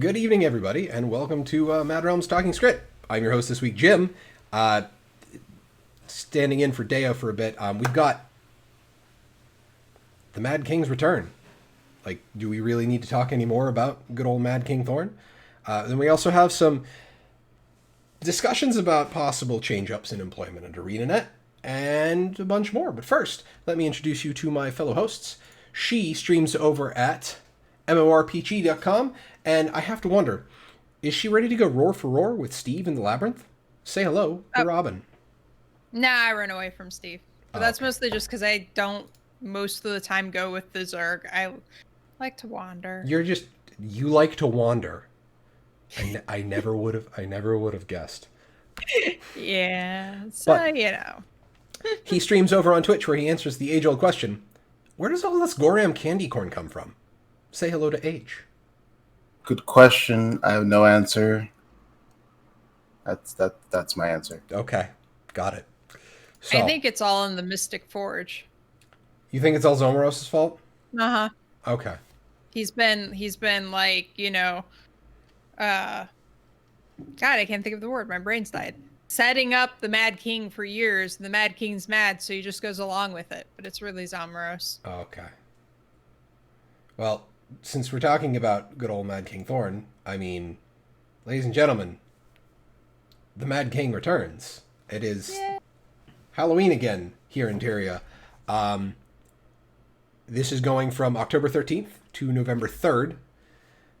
Good evening, everybody, and welcome to Mad Realms Talking Skritt. I'm your host this week, Jim. Standing in for Deo for a bit. We've got the Mad King's return. Like, do we really need to talk any more about good old Mad King Thorn? Then we also have some discussions about possible change-ups in employment at ArenaNet, and a bunch more. But first, let me introduce you to my fellow hosts. She streams over at MMORPG.com, and I have to wonder, is she ready to go roar for roar with Steve in the Labyrinth? Say hello to Robin. Nah, I run away from Steve. But that's mostly just because I don't most of the time go with the Zerg. I like to wander. You like to wander. I never would have guessed. Yeah, so But you know. he streams over on Twitch where he answers the age-old question, where does all this Goram candy corn come from? Say hello to H. Good question. I have no answer. That's my answer. Okay, got it. So, I think it's all in the Mystic Forge. you think it's all Zomaros's fault? Uh-huh. Okay. He's been like, God, I can't think of the word. My brain's died. Setting up the Mad King for years. The Mad King's mad, so he just goes along with it. But it's really Zomaros. Okay. Well, since we're talking about good old Mad King Thorn, I mean, ladies and gentlemen, the Mad King returns. It is Halloween again here in Tyria. This is going from October 13th to November 3rd.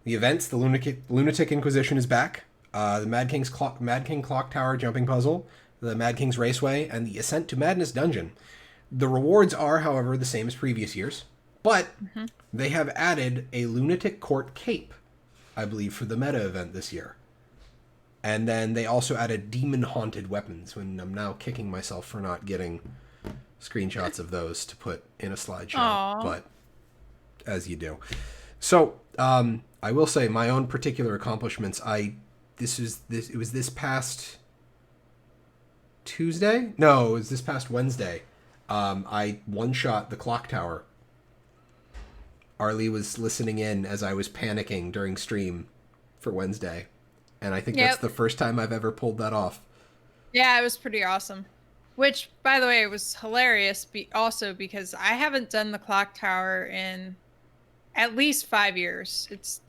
The events, the Lunatic Inquisition is back. The Mad King Clock Tower jumping puzzle, the Mad King's Raceway, and the Ascent to Madness dungeon. The rewards are, however, the same as previous years, but they have added a Lunatic Court cape, I believe, for the meta event this year. And then they also added demon-haunted weapons, when I'm now kicking myself for not getting screenshots of those to put in a slideshow. Aww. But as you do. So, I will say my own particular accomplishments. It was this past Tuesday? No, it was this past Wednesday. I one-shot the clock tower. Arlie was listening in as I was panicking during stream for Wednesday. And I think that's the first time I've ever pulled that off. Yeah, it was pretty awesome. Which, by the way, it was hilarious also because I haven't done the clock tower in at least 5 years. It's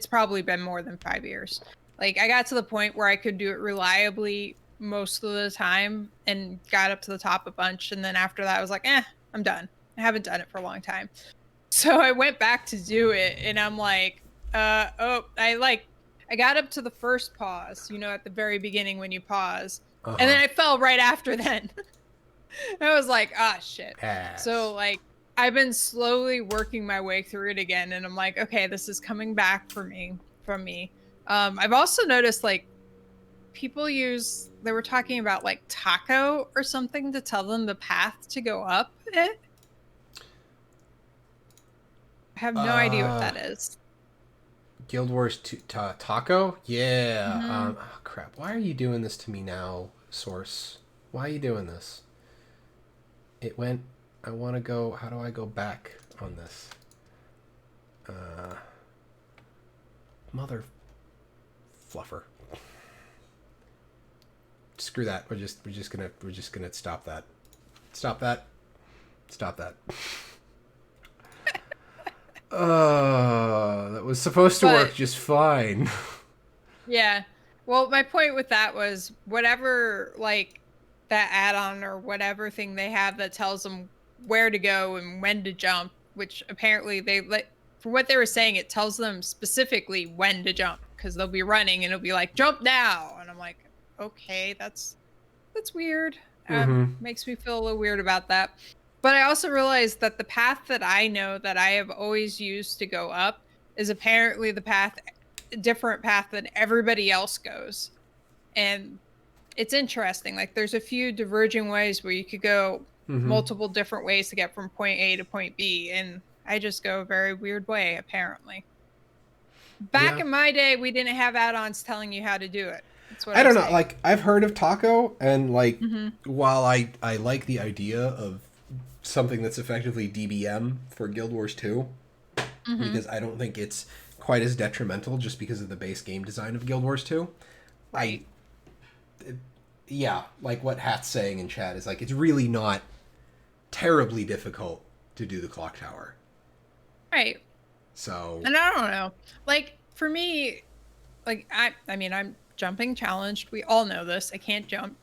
probably been more than 5 years. Like, I got to the point where I could do it reliably most of the time and got up to the top a bunch. And then after that, I was like, I'm done. I haven't done it for a long time. So I went back to do it and I'm like, I got up to the first pause, at the very beginning when you pause. And then I fell right after then. I was like, shit. Ass. So, like, I've been slowly working my way through it again. And I'm like, okay, this is coming back from me. I've also noticed, like, they were talking about, like, taco or something to tell them the path to go up it. I have no idea what that is. Guild Wars Taco? Yeah. Oh, crap. Why are you doing this to me now, Source? Why are you doing this? I want to go... How do I go back on this? Mother... Fluffer. Screw that. We're just gonna stop that. Stop that. That was supposed to work just fine. Yeah. Well, my point with that was whatever, like, that add-on or whatever thing they have that tells them where to go and when to jump, which apparently for what they were saying, it tells them specifically when to jump because they'll be running and it'll be like, jump now. And I'm like, okay, that's weird. Makes me feel a little weird about that. But I also realized that the path that I know that I have always used to go up is apparently different path than everybody else goes. And it's interesting. Like, there's a few diverging ways where you could go multiple different ways to get from point A to point B. And I just go a very weird way, apparently. Back in my day, we didn't have add-ons telling you how to do it. That's what I don't know. Like, I've heard of Taco, and, like, while I like the idea of something that's effectively DBM for Guild Wars 2, because I don't think it's quite as detrimental just because of the base game design of Guild Wars 2. Right. Yeah, like what Hat's saying in chat is like, it's really not terribly difficult to do the clock tower. Right. So. And I don't know. Like, for me, like, I mean, I'm jumping challenged. We all know this. I can't jump.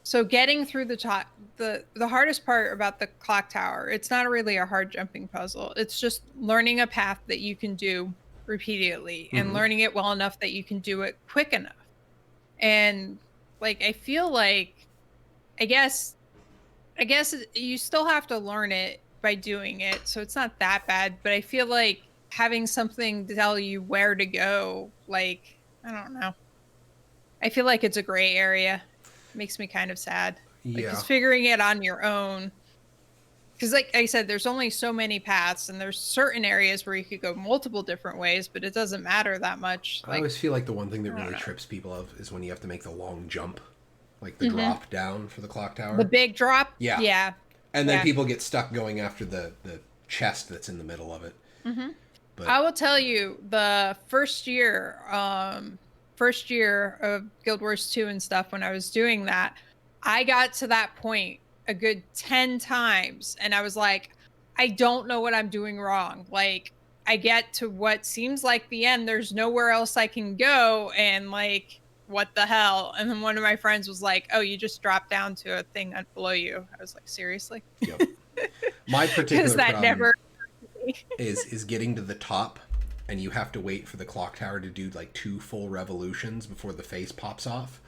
So getting through the top, the hardest part about the clock tower, it's not really a hard jumping puzzle. It's just learning a path that you can do repeatedly and learning it well enough that you can do it quick enough. And like, I feel like, I guess you still have to learn it by doing it. So it's not that bad, but I feel like having something to tell you where to go, like, I don't know. I feel like it's a gray area. Makes me kind of sad. Yeah. Like, just figuring it on your own. Because like I said, there's only so many paths, and there's certain areas where you could go multiple different ways, but it doesn't matter that much. I always feel like the one thing that really trips people up is when you have to make the long jump. Like the drop down for the clock tower. The big drop? Yeah. Yeah. And then people get stuck going after the chest that's in the middle of it. But I will tell you, the first year of Guild Wars 2 and stuff, when I was doing that, I got to that point a good 10 times, and I was like, I don't know what I'm doing wrong. Like, I get to what seems like the end. There's nowhere else I can go, and like, what the hell? And then one of my friends was like, oh, you just dropped down to a thing below you. I was like, seriously? Yep. My particular that problem never is getting to the top, and you have to wait for the clock tower to do like 2 full revolutions before the face pops off.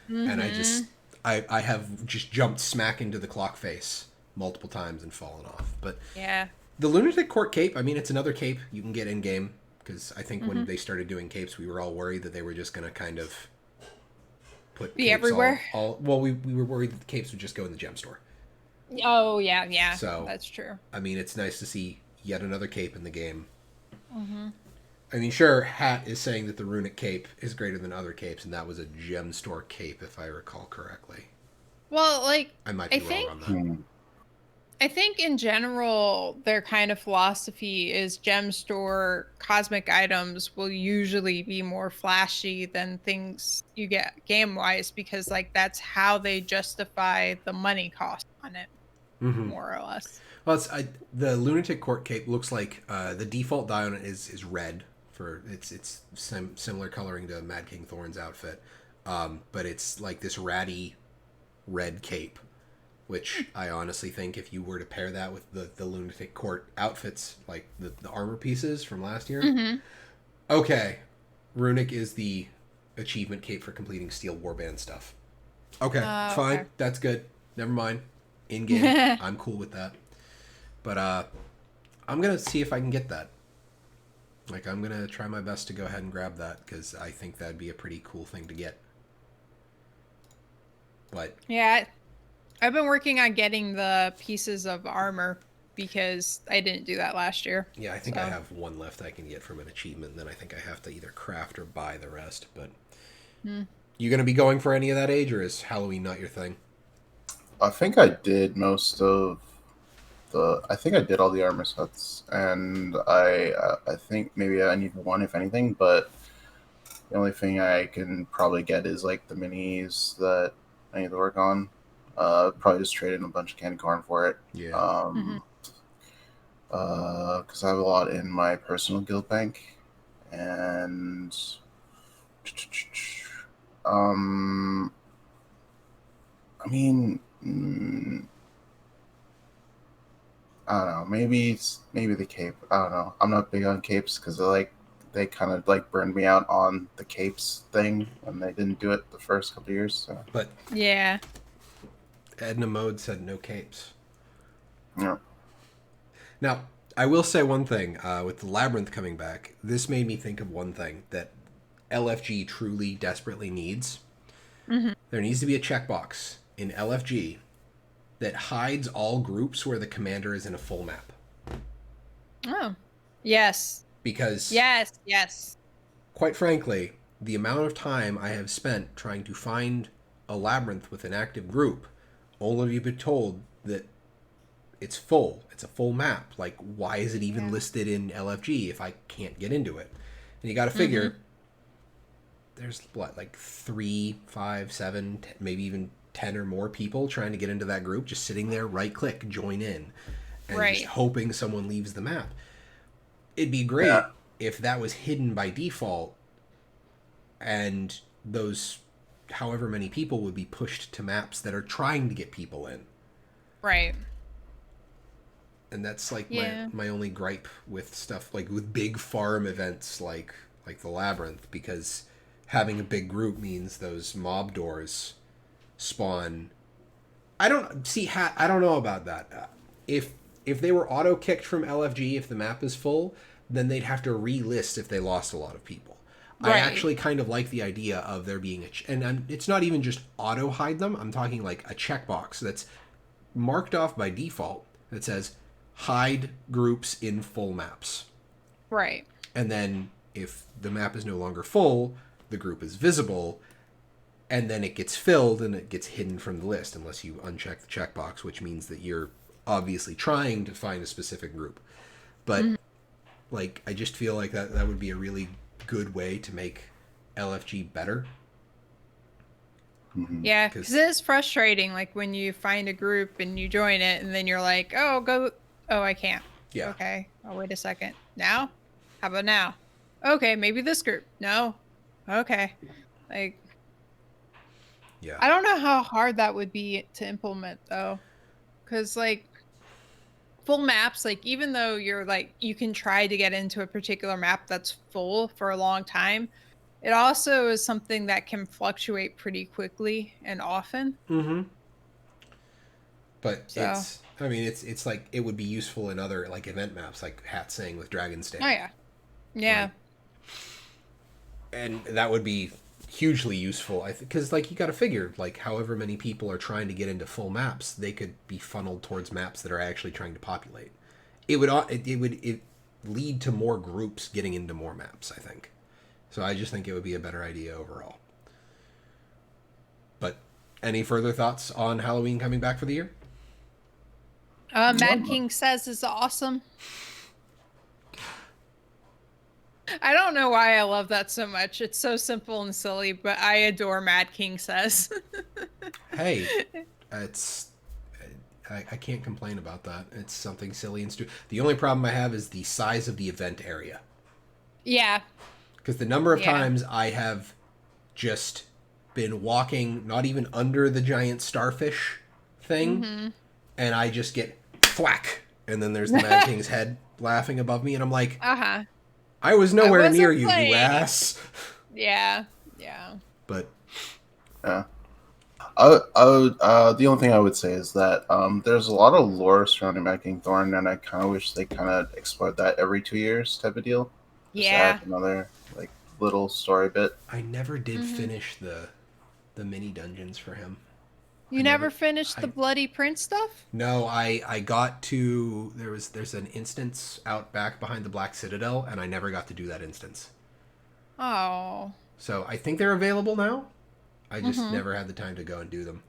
And I have just jumped smack into the clock face multiple times and fallen off. But yeah, the Lunatic Court cape, I mean, it's another cape you can get in game, because I think when they started doing capes, we were all worried that they were just going to kind of be capes everywhere. Well, we were worried that the capes would just go in the Gemstore. Oh yeah, so that's true. I mean, it's nice to see yet another cape in the game. I mean, sure, Hat is saying that the runic cape is greater than other capes, and that was a Gemstore cape, if I recall correctly. Well, like, I might be wrong on that. I think in general, their kind of philosophy is Gemstore cosmic items will usually be more flashy than things you get game-wise, because like that's how they justify the money cost on it, more or less. Well, the Lunatic Court cape looks like the default dye on it is red. For it's similar coloring to Mad King Thorn's outfit, but it's like this ratty red cape, which I honestly think if you were to pair that with the Lunatic Court outfits, like the armor pieces from last year, okay, runic is the achievement cape for completing Steel Warband stuff. Okay, fine, that's good. Never mind. In game, I'm cool with that. But I'm gonna see if I can get that. Like, I'm going to try my best to go ahead and grab that, because I think that'd be a pretty cool thing to get. But yeah, I've been working on getting the pieces of armor, because I didn't do that last year. Yeah, I think I have one left I can get from an achievement, and then I think I have to either craft or buy the rest. But you going to be going for any of that age, or is Halloween not your thing? I think I did most of I think I did all the armor sets, and I think maybe I need one, if anything, but the only thing I can probably get is like the minis that I need to work on. Probably just trade in a bunch of candy corn for it. Yeah. Because I have a lot in my personal guild bank, and I mean, I don't know. Maybe the cape. I don't know. I'm not big on capes because they kind of like burned me out on the capes thing when they didn't do it the first couple of years. So. But yeah, Edna Mode said no capes. Yeah. Now, I will say one thing. With the Labyrinth coming back, this made me think of one thing that LFG truly desperately needs. There needs to be a checkbox in LFG that hides all groups where the commander is in a full map. Oh, yes. Because yes. Quite frankly, the amount of time I have spent trying to find a labyrinth with an active group, only to be told that it's full. It's a full map. Like, why is it even listed in LFG if I can't get into it? And you got to figure there's what, like 3, 5, 7, 10, maybe even 10 or more people trying to get into that group, just sitting there, right click, join in, and just hoping someone leaves the map. It'd be great if that was hidden by default, and those however many people would be pushed to maps that are trying to get people in. Right. And that's like my only gripe with stuff like with big farm events like the Labyrinth, because having a big group means those mob doors spawn. I don't know about that. If they were auto kicked from LFG, if the map is full, then they'd have to relist if they lost a lot of people. Right. I actually kind of like the idea of there being it's not even just auto hide them. I'm talking like a checkbox that's marked off by default that says hide groups in full maps. Right. And then if the map is no longer full, the group is visible, and then it gets filled and it gets hidden from the list unless you uncheck the checkbox, which means that you're obviously trying to find a specific group. But like, I just feel like that would be a really good way to make LFG better. Yeah, because it is frustrating, like when you find a group and you join it and then you're like, oh, I can't. Yeah. Okay. Oh, wait a second. Now? How about now? Okay, maybe this group. No. Okay. Like, yeah. I don't know how hard that would be to implement, though. Because, like, full maps, like, even though you're, like, you can try to get into a particular map that's full for a long time, it also is something that can fluctuate pretty quickly and often. But it's like, it would be useful in other, like, event maps, like Hat saying with Dragon's Den. Oh, yeah. Yeah. Like, and that would be hugely useful, because like, you got to figure, like, however many people are trying to get into full maps, they could be funneled towards maps that are actually trying to populate. It would lead to more groups getting into more maps, I think. So I just think it would be a better idea overall. But any further thoughts on Halloween coming back for the year? Mad King Says is awesome. I don't know why I love that so much. It's so simple and silly, but I adore Mad King Says. Hey, I can't complain about that. It's something silly and stupid. The only problem I have is the size of the event area. Yeah. Because the number of times I have just been walking, not even under the giant starfish thing, and I just get thwack, and then there's the Mad King's head laughing above me, and I'm like, I was nowhere near you, you ass. Yeah. But the only thing I would say is that there's a lot of lore surrounding Mad King Thorn, and I kind of wish they kind of explored that every 2 years type of deal. Yeah. Another like little story bit. I never did finish the mini dungeons for him. You never finished the Bloody Prince stuff? No, I got to there's an instance out back behind the Black Citadel, and I never got to do that instance. Oh. So I think they're available now. I just never had the time to go and do them.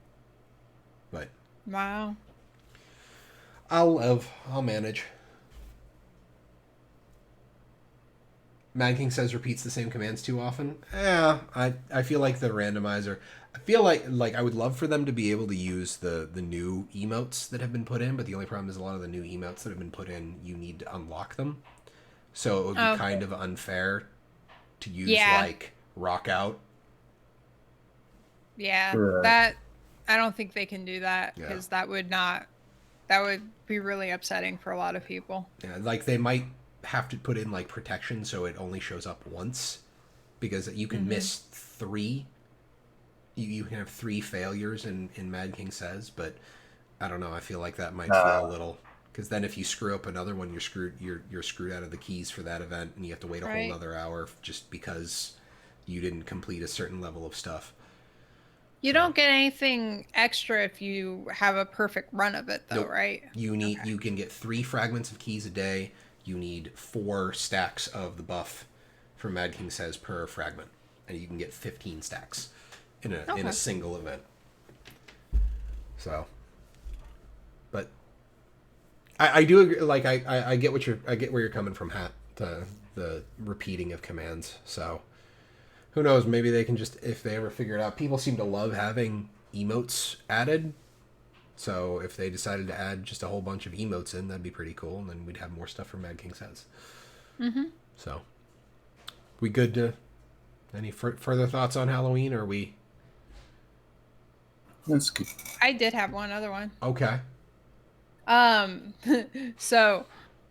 But wow. I'll manage. Mad King Says repeats the same commands too often. Yeah, I feel like the randomizer. I feel like I would love for them to be able to use the new emotes that have been put in, but the only problem is a lot of the new emotes that have been put in, you need to unlock them. So it would be kind of unfair to use like rock out. Yeah, that I don't think they can do that, because that would be really upsetting for a lot of people. Yeah, like they might have to put in like protection so it only shows up once, because you can miss 3. You can have 3 failures in Mad King Says, but I don't know. I feel like that might feel a little, because then if you screw up another one, you're screwed. You're screwed out of the keys for that event, and you have to wait a whole another hour just because you didn't complete a certain level of stuff. You don't get anything extra if you have a perfect run of it, though, right? You can get 3 fragments of keys a day. You need 4 stacks of the buff for Mad King Says per fragment, and you can get 15 stacks in a single event. So, but I do agree. Like I get where you're coming from, Hat. The the repeating of commands. So who knows? Maybe they can just, if they ever figure it out. People seem to love having emotes added. So if they decided to add just a whole bunch of emotes in, that'd be pretty cool. And then we'd have more stuff from Mad King Says. Mm-hmm. So we good to... Any further thoughts on Halloween? Or are we... That's good. I did have one other one. Okay. So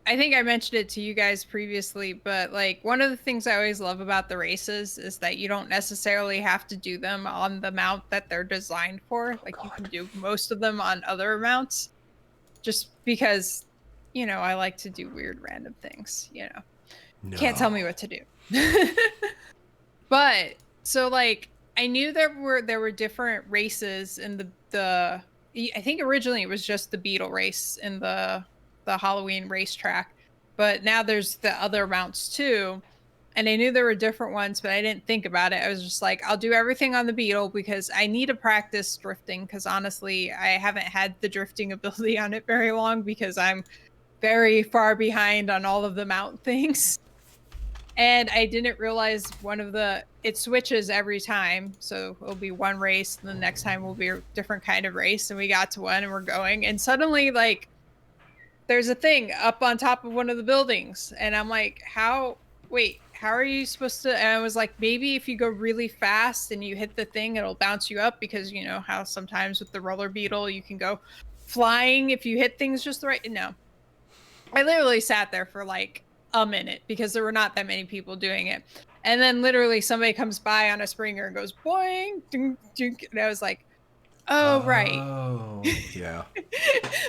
I think I mentioned it to you guys previously, but like one of the things I always love about the races is that you don't necessarily have to do them on the mount that they're designed for. Like you can do most of them on other mounts, just because, you know, I like to do weird random things, you know. No. Can't tell me what to do. But so like I knew there were different races in the I think originally it was just the beetle race in the Halloween racetrack, but now there's the other mounts too. And I knew there were different ones, but I didn't think about it. I was just like, I'll do everything on the beetle because I need to practice drifting, because honestly, I haven't had the drifting ability on it very long because I'm very far behind on all of the mount things. And I didn't realize it switches every time. So it'll be one race, and the next time will be a different kind of race. And we got to one and we're going. And suddenly, like, there's a thing up on top of one of the buildings. And I'm like, how are you supposed to? And I was like, maybe if you go really fast and you hit the thing, it'll bounce you up, because you know how sometimes with the roller beetle, you can go flying if you hit things just right. No, I literally sat there for like a minute because there were not that many people doing it. And then literally somebody comes by on a Springer and goes boing, ding, ding, and I was like, oh, right. Oh, yeah.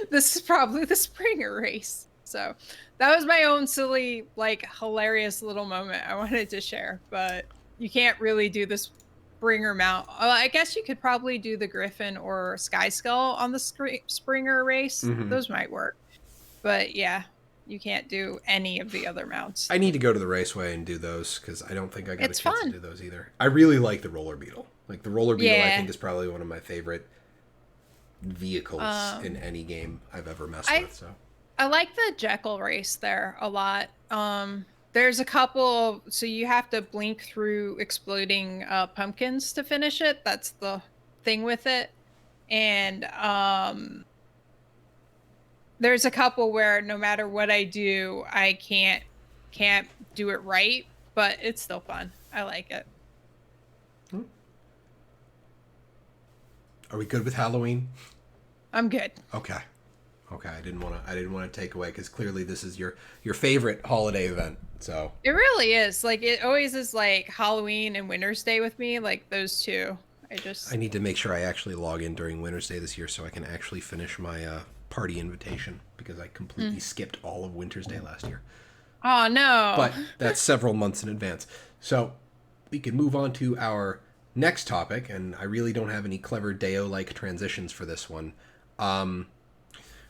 This is probably the Springer race. So that was my own silly, like, hilarious little moment I wanted to share. But you can't really do this Springer mount. I guess you could probably do the Griffin or Sky Skull on the Springer race. Mm-hmm. Those might work. But yeah, you can't do any of the other mounts. I need to go to the raceway and do those, because I don't think I got It's a chance fun. to do those either. I really like the roller beetle. Like, the roller beetle, I Yeah. think, is probably one of my favorite vehicles in any game I've ever messed with. So I like the Jekyll race there a lot. There's a couple, so you have to blink through exploding pumpkins to finish it. That's the thing with it. And there's a couple where no matter what I do, I can't do it right, but it's still fun. I like it. are we good with Halloween? I'm good. Okay. I didn't want to take away, because clearly this is your favorite holiday event. So It really is. Like, it always is like Halloween and Winter's Day with me, like those two. I need to make sure I actually log in during Winter's Day this year so I can actually finish my party invitation, because I completely skipped all of Winter's Day last year. Oh no. But that's several months in advance. So we can move on to our next topic, and I really don't have any clever Deo-like transitions for this one.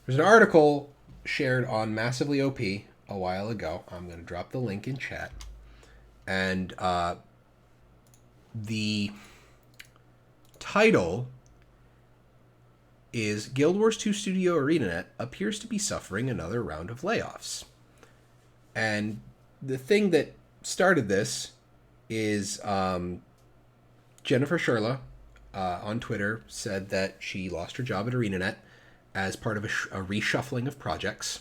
There's an article shared on MassivelyOP a while ago. I'm going to drop the link in chat. And the title is Guild Wars 2 Studio ArenaNet appears to be suffering another round of layoffs. And the thing that started this is Jennifer Sherla on Twitter said that she lost her job at ArenaNet as part of a reshuffling of projects,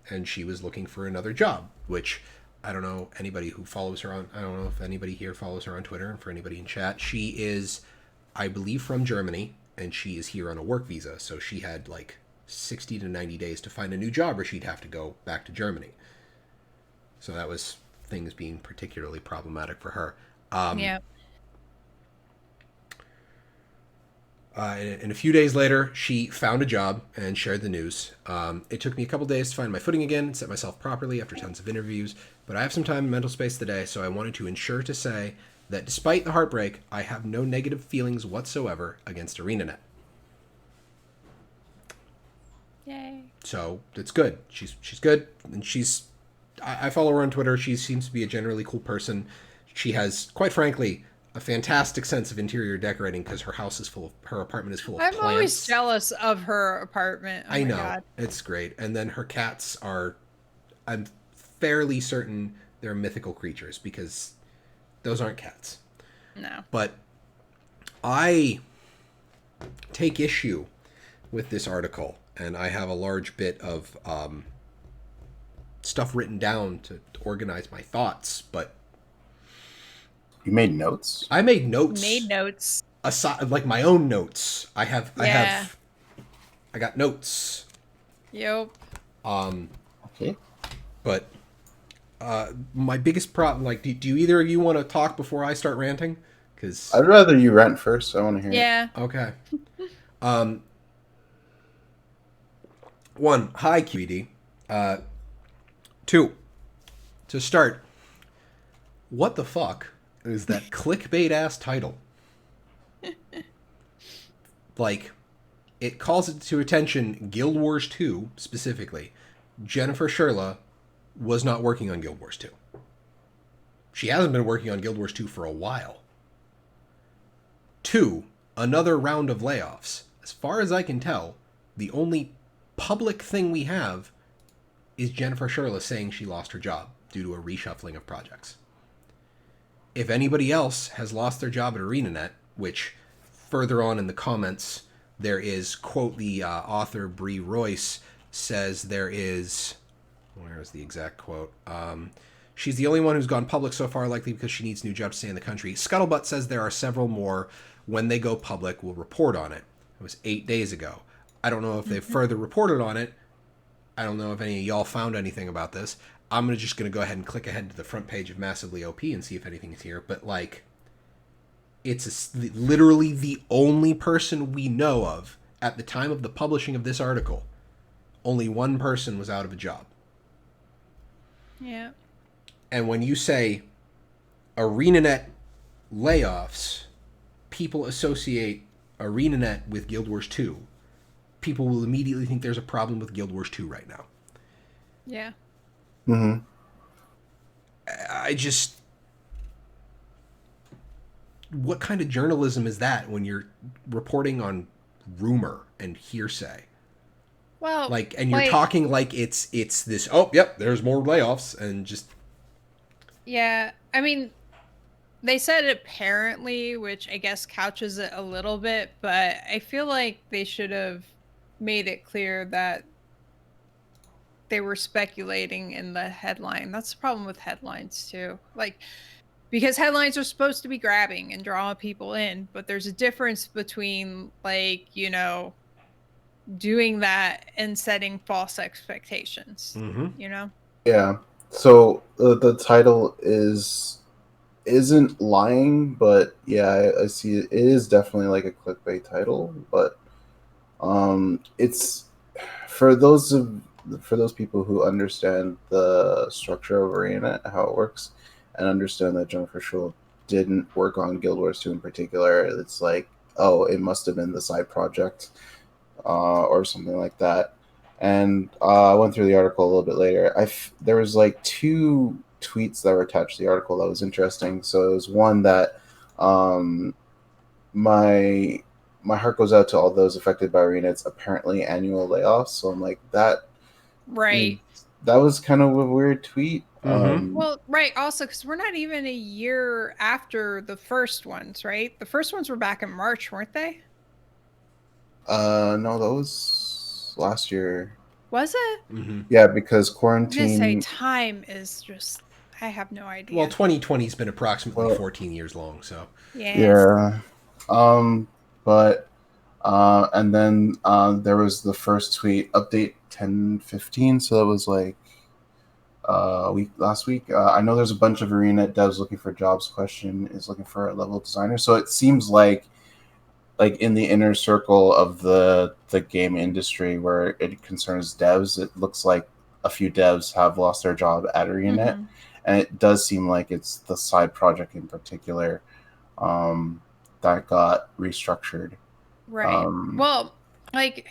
and she was looking for another job, which I don't know anybody who follows her on, I don't know if anybody here follows her on Twitter, and for anybody in chat, she is, I believe, from Germany, and she is here on a work visa, so she had like 60 to 90 days to find a new job, or she'd have to go back to Germany. So that was things being particularly problematic for her. Yeah. And a few days later, she found a job and shared the news. It took me a couple days to find my footing again, set myself properly after tons of interviews, but I have some time and mental space today, so I wanted to ensure to say that despite the heartbreak, I have no negative feelings whatsoever against ArenaNet. Yay. So it's good. She's good, and I follow her on Twitter. She seems to be a generally cool person. She has, quite frankly, a fantastic sense of interior decorating, because her apartment is full of plants. I'm always jealous of her apartment. Oh I know. God. It's great. And then her cats are, I'm fairly certain They're mythical creatures because those aren't cats. No. But I take issue with this article, and I have a large bit of stuff written down to organize my thoughts. But You made notes? I made notes. Made notes. Aside, like my own notes. I Yeah. got notes. Yep. Okay. But my biggest problem, like, do either of you want to talk before I start ranting? Because I'd rather you rant first. I want to hear it. Yeah. okay. One, hi QED. Two, to start, what the fuck is that clickbait ass title? Like, it calls it to attention Guild Wars 2 specifically. Jennifer Sherla was not working on Guild Wars 2. She hasn't been working on Guild Wars 2 for a while. 2, another round of layoffs. As far as I can tell, the only public thing we have is Jennifer Sherla saying she lost her job due to a reshuffling of projects. If anybody else has lost their job at ArenaNet, which further on in the comments there is, quote, the author Bree Royce says there is, where is the exact quote? She's the only one who's gone public so far, likely because she needs a new job to stay in the country. Scuttlebutt says there are several more. When they go public, we'll report on it. It was 8 days ago. I don't know if they've further reported on it. I don't know if any of y'all found anything about this. I'm just going to go ahead and click ahead to the front page of MassivelyOP and see if anything is here. But, like, it's literally the only person we know of at the time of the publishing of this article. Only one person was out of a job. Yeah. And when you say ArenaNet layoffs, people associate ArenaNet with Guild Wars 2. People will immediately think there's a problem with Guild Wars 2 right now. Yeah. Mm-hmm. I just... What kind of journalism is that when you're reporting on rumor and hearsay? Well, Like, and you're talking like it's this, oh, yep, there's more layoffs, and just... Yeah, I mean, they said apparently, which I guess couches it a little bit, but I feel like they should have made it clear that they were speculating in the headline. That's the problem with headlines too. Like, because headlines are supposed to be grabbing and drawing people in, but there's a difference between, like, you know, doing that and setting false expectations. You know? Yeah. So the title isn't lying, but yeah, I see it. It is definitely like a clickbait title, but it's for those people who understand the structure of ArenaNet, how it works, and understand that Jennifer Sherla didn't work on Guild Wars 2 in particular. It's like, oh, it must have been the side project or something like that. And I went through the article a little bit later. There was like 2 tweets that were attached to the article that was interesting. So it was one that my heart goes out to all those affected by ArenaNet's apparently annual layoffs. So I'm like, that Right. That was kind of a weird tweet. Well, right. Also, because we're not even a year after the first ones, right? The first ones were back in March, weren't they? No, that was last year. Was it? Yeah, because I was quarantine. gonna say time is just, I have no idea. Well, 2020's been approximately 14 years long, so. Yeah. But and then there was the first tweet, update 10/15, so that was like last week. I know there's a bunch of ArenaNet devs looking for jobs. Question is looking for a level designer. So it seems like in the inner circle of the game industry where it concerns devs, it looks like a few devs have lost their job at ArenaNet, and it does seem like it's the side project in particular that got restructured. Right. Well, like,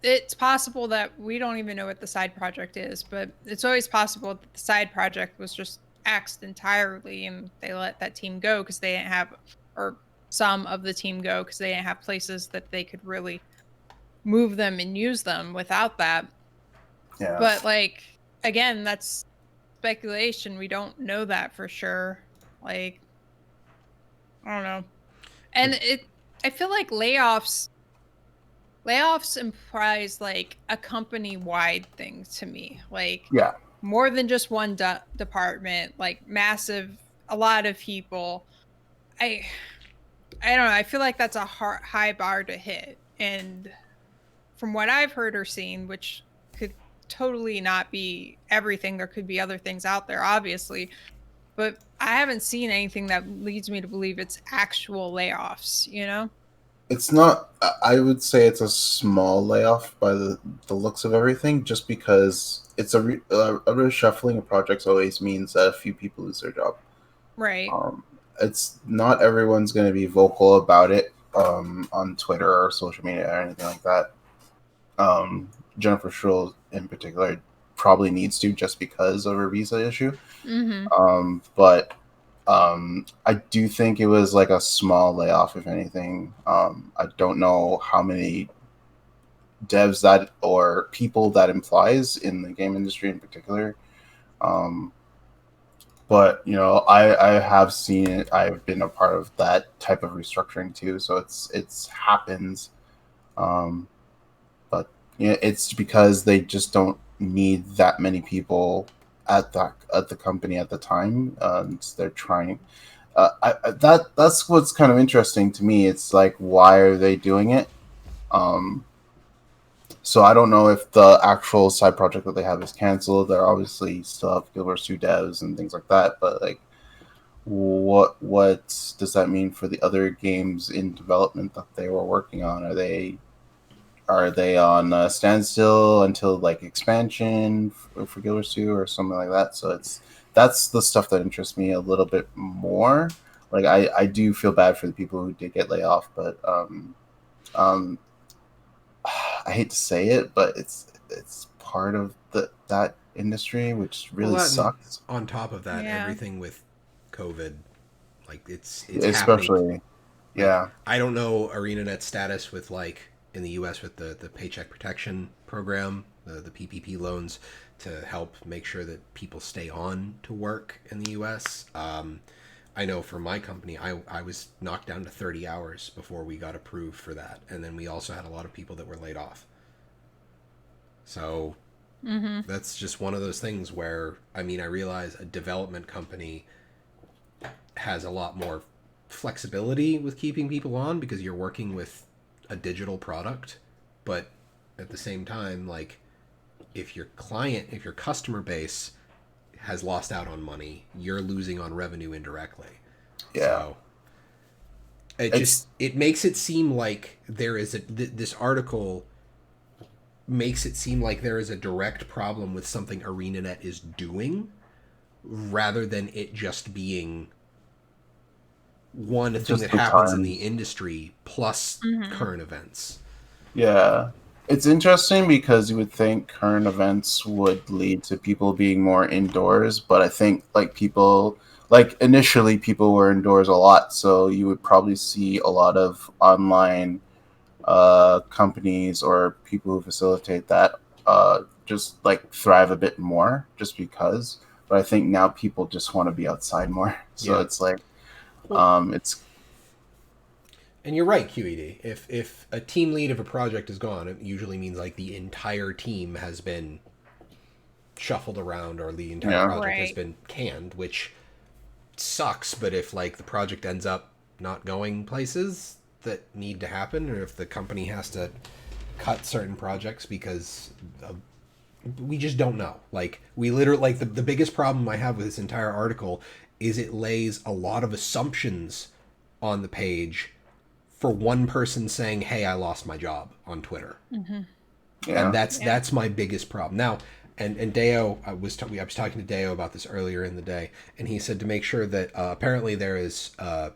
it's possible that we don't even know what the side project is, but it's always possible that the side project was just axed entirely and they let that team go because they didn't have, or some of the team go because they didn't have places that they could really move them and use them without that. Yeah. But, like, again, that's speculation. We don't know that for sure. Like, I don't know. And I feel like layoffs implies like a company-wide thing to me. Like, Yeah. more than just one department, like a lot of people. I don't know. I feel like that's a high bar to hit. And from what I've heard or seen, which could totally not be everything, there could be other things out there, obviously. But I haven't seen anything that leads me to believe it's actual layoffs, you know? It's not. I would say it's a small layoff by the looks of everything, just because it's a reshuffling of projects always means that a few people lose their job. Right. It's not everyone's going to be vocal about it on Twitter or social media or anything like that. Jennifer Schrull in particular probably needs to, just because of her visa issue. But I do think it was like a small layoff, if anything. I don't know how many devs that or people that implies in the game industry in particular. But I have seen it. I've been a part of that type of restructuring too, so it's happens. But it's because they just don't need that many people at the company at the time. They're trying. That's what's kind of interesting to me. It's like, why are they doing it? So I don't know if the actual side project that they have is canceled. They're obviously still have Guild Wars 2 devs and things like that, but like, what does that mean for the other games in development that they were working on? Are they on a standstill until like expansion for Guild Wars 2 or something like that? So that's the stuff that interests me a little bit more. Like, I do feel bad for the people who did get laid off, but I hate to say it, but it's part of that industry, which really sucks. On top of that, Yeah. everything with COVID, like it's Especially happening. Yeah. I don't know ArenaNet's status with like in the U.S. with the Paycheck Protection Program, the PPP loans to help make sure that people stay on to work in the U.S. I know for my company, I was knocked down to 30 hours before we got approved for that. And then we also had a lot of people that were laid off. So that's just one of those things where, I mean, I realize a development company has a lot more flexibility with keeping people on because you're working with a digital product. But at the same time, like, if your customer base has lost out on money, you're losing on revenue indirectly. Yeah. So it makes it seem like there is this article makes it seem like there is a direct problem with something ArenaNet is doing rather than it just being one thing that happens in the industry plus current events. Yeah. It's interesting because you would think current events would lead to people being more indoors, but I think initially people were indoors a lot, so you would probably see a lot of online companies or people who facilitate that just like thrive a bit more just because. But I think now people just want to be outside more, so it's like it's. And you're right, QED. If a team lead of a project is gone, it usually means like the entire team has been shuffled around or the entire project has been canned, which sucks. But if like the project ends up not going places that need to happen, or if the company has to cut certain projects because we just don't know. Like, we literally, like, the biggest problem I have with this entire article is it lays a lot of assumptions on the page for one person saying, "Hey, I lost my job" on Twitter. And that's my biggest problem. Now, and Deo, I was talking to Deo about this earlier in the day, and he said to make sure that apparently there is a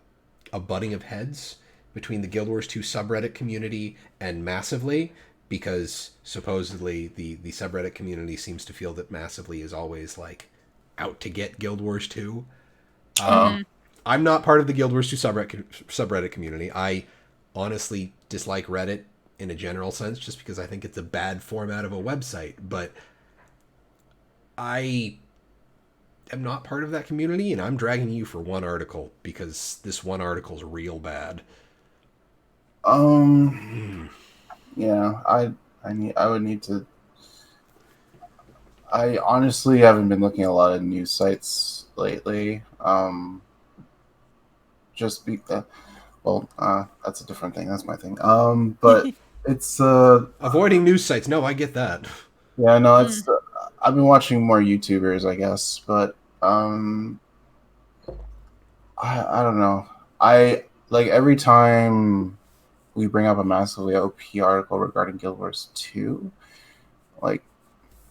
butting of heads between the Guild Wars 2 subreddit community and Massively, because supposedly the subreddit community seems to feel that Massively is always like out to get Guild Wars 2. I'm not part of the Guild Wars 2 subreddit community. I honestly dislike Reddit in a general sense just because I think it's a bad format of a website, but I am not part of that community, and I'm dragging you for one article because this one article's real bad. Yeah, I would need to. I honestly haven't been looking at a lot of news sites lately. Just be well, that's a different thing. That's my thing. But it's Avoiding news sites. No, I get that. yeah, no, it's I've been watching more YouTubers, I guess, but I don't know. I like every time we bring up a massively OP article regarding Guild Wars 2, like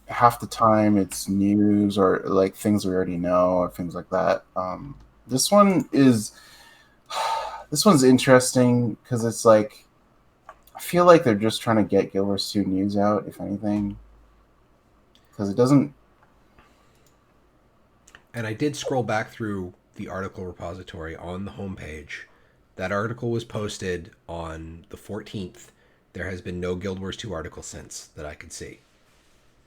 half the time it's news or like things we already know or things like that. This one is this one's interesting because it's like I feel like they're just trying to get Guild Wars 2 news out, if anything, because it doesn't. And I did scroll back through the article repository on the homepage. That article was posted on the 14th. There has been no Guild Wars 2 article since that I could see.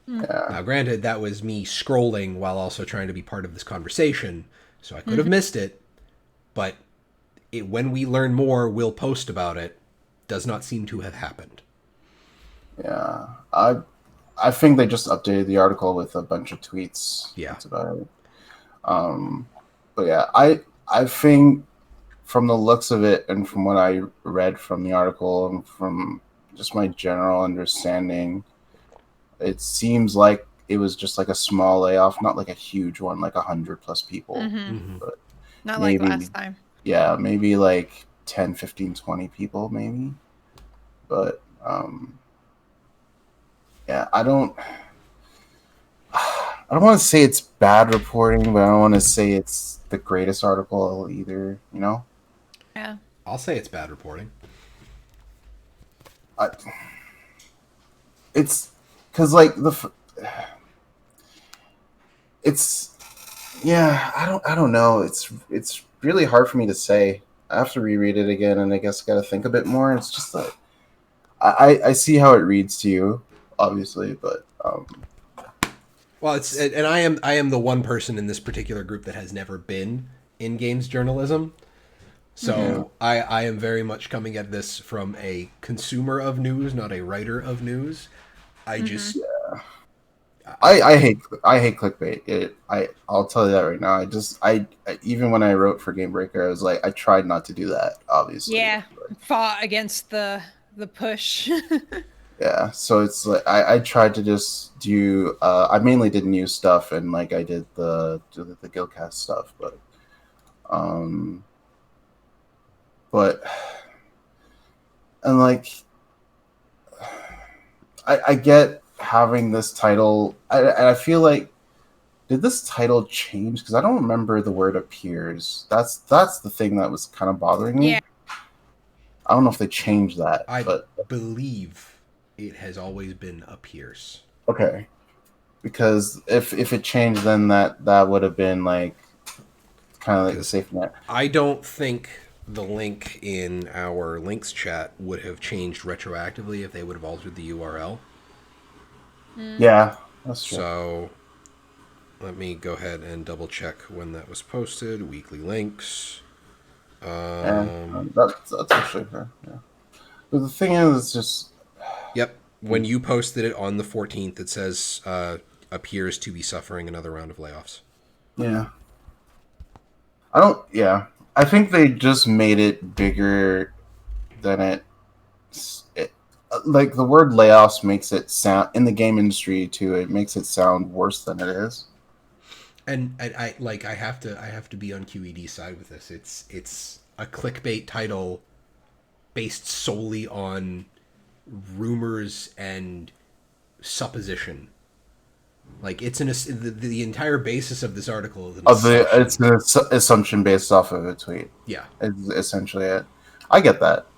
Yeah. Now, granted, that was me scrolling while also trying to be part of this conversation, so I could have missed it, but when we learn more, we'll post about it. Does not seem to have happened. Yeah, I think they just updated the article with a bunch of tweets. Yeah, that's about it. But yeah, I think from the looks of it and from what I read from the article and from just my general understanding, it seems like it was just like a small layoff, not like a huge one, like 100+ people. But not maybe, like last time. Yeah, maybe like 10, 15, 20 people, maybe. But yeah, I don't want to say it's bad reporting, but I don't want to say it's the greatest article either, you know? Yeah. I'll say it's bad reporting. It's because like it's yeah, I don't know. It's really hard for me to say. I have to reread it again, and I guess I got to think a bit more. It's just like I see how it reads to you, obviously, but well, and I am the one person in this particular group that has never been in games journalism. So I am very much coming at this from a consumer of news, not a writer of news. I just I hate clickbait. I'll tell you that right now. I even when I wrote for Game Breaker, I was like I tried not to do that, obviously. Yeah, fought against the push. Yeah, so it's like I tried to just do. I mainly did news stuff and like I did the Guildcast stuff, but and like I get having this title. I feel like did this title change? Because I don't remember the word appears. That's the thing that was kind of bothering me. Yeah. I don't know if they changed that. I but believe it has always been appears. Okay, because if it changed, then that would have been like kind of like a safe net. I don't think the link in our links chat would have changed retroactively if they would have altered the URL. Yeah, that's true. So let me go ahead and double check when that was posted. Weekly links. That's actually fair. Yeah, but the thing is, it's just yep. When you posted it on the 14th, it says appears to be suffering another round of layoffs. Yeah. I think they just made it bigger than it like the word layoffs makes it sound in the game industry too. It makes it sound worse than it is. And I have to be on QED's side with this. It's a clickbait title based solely on rumors and supposition. Like it's the entire basis of this article is it's an assumption based off of a tweet. Yeah, it's essentially it. I get that.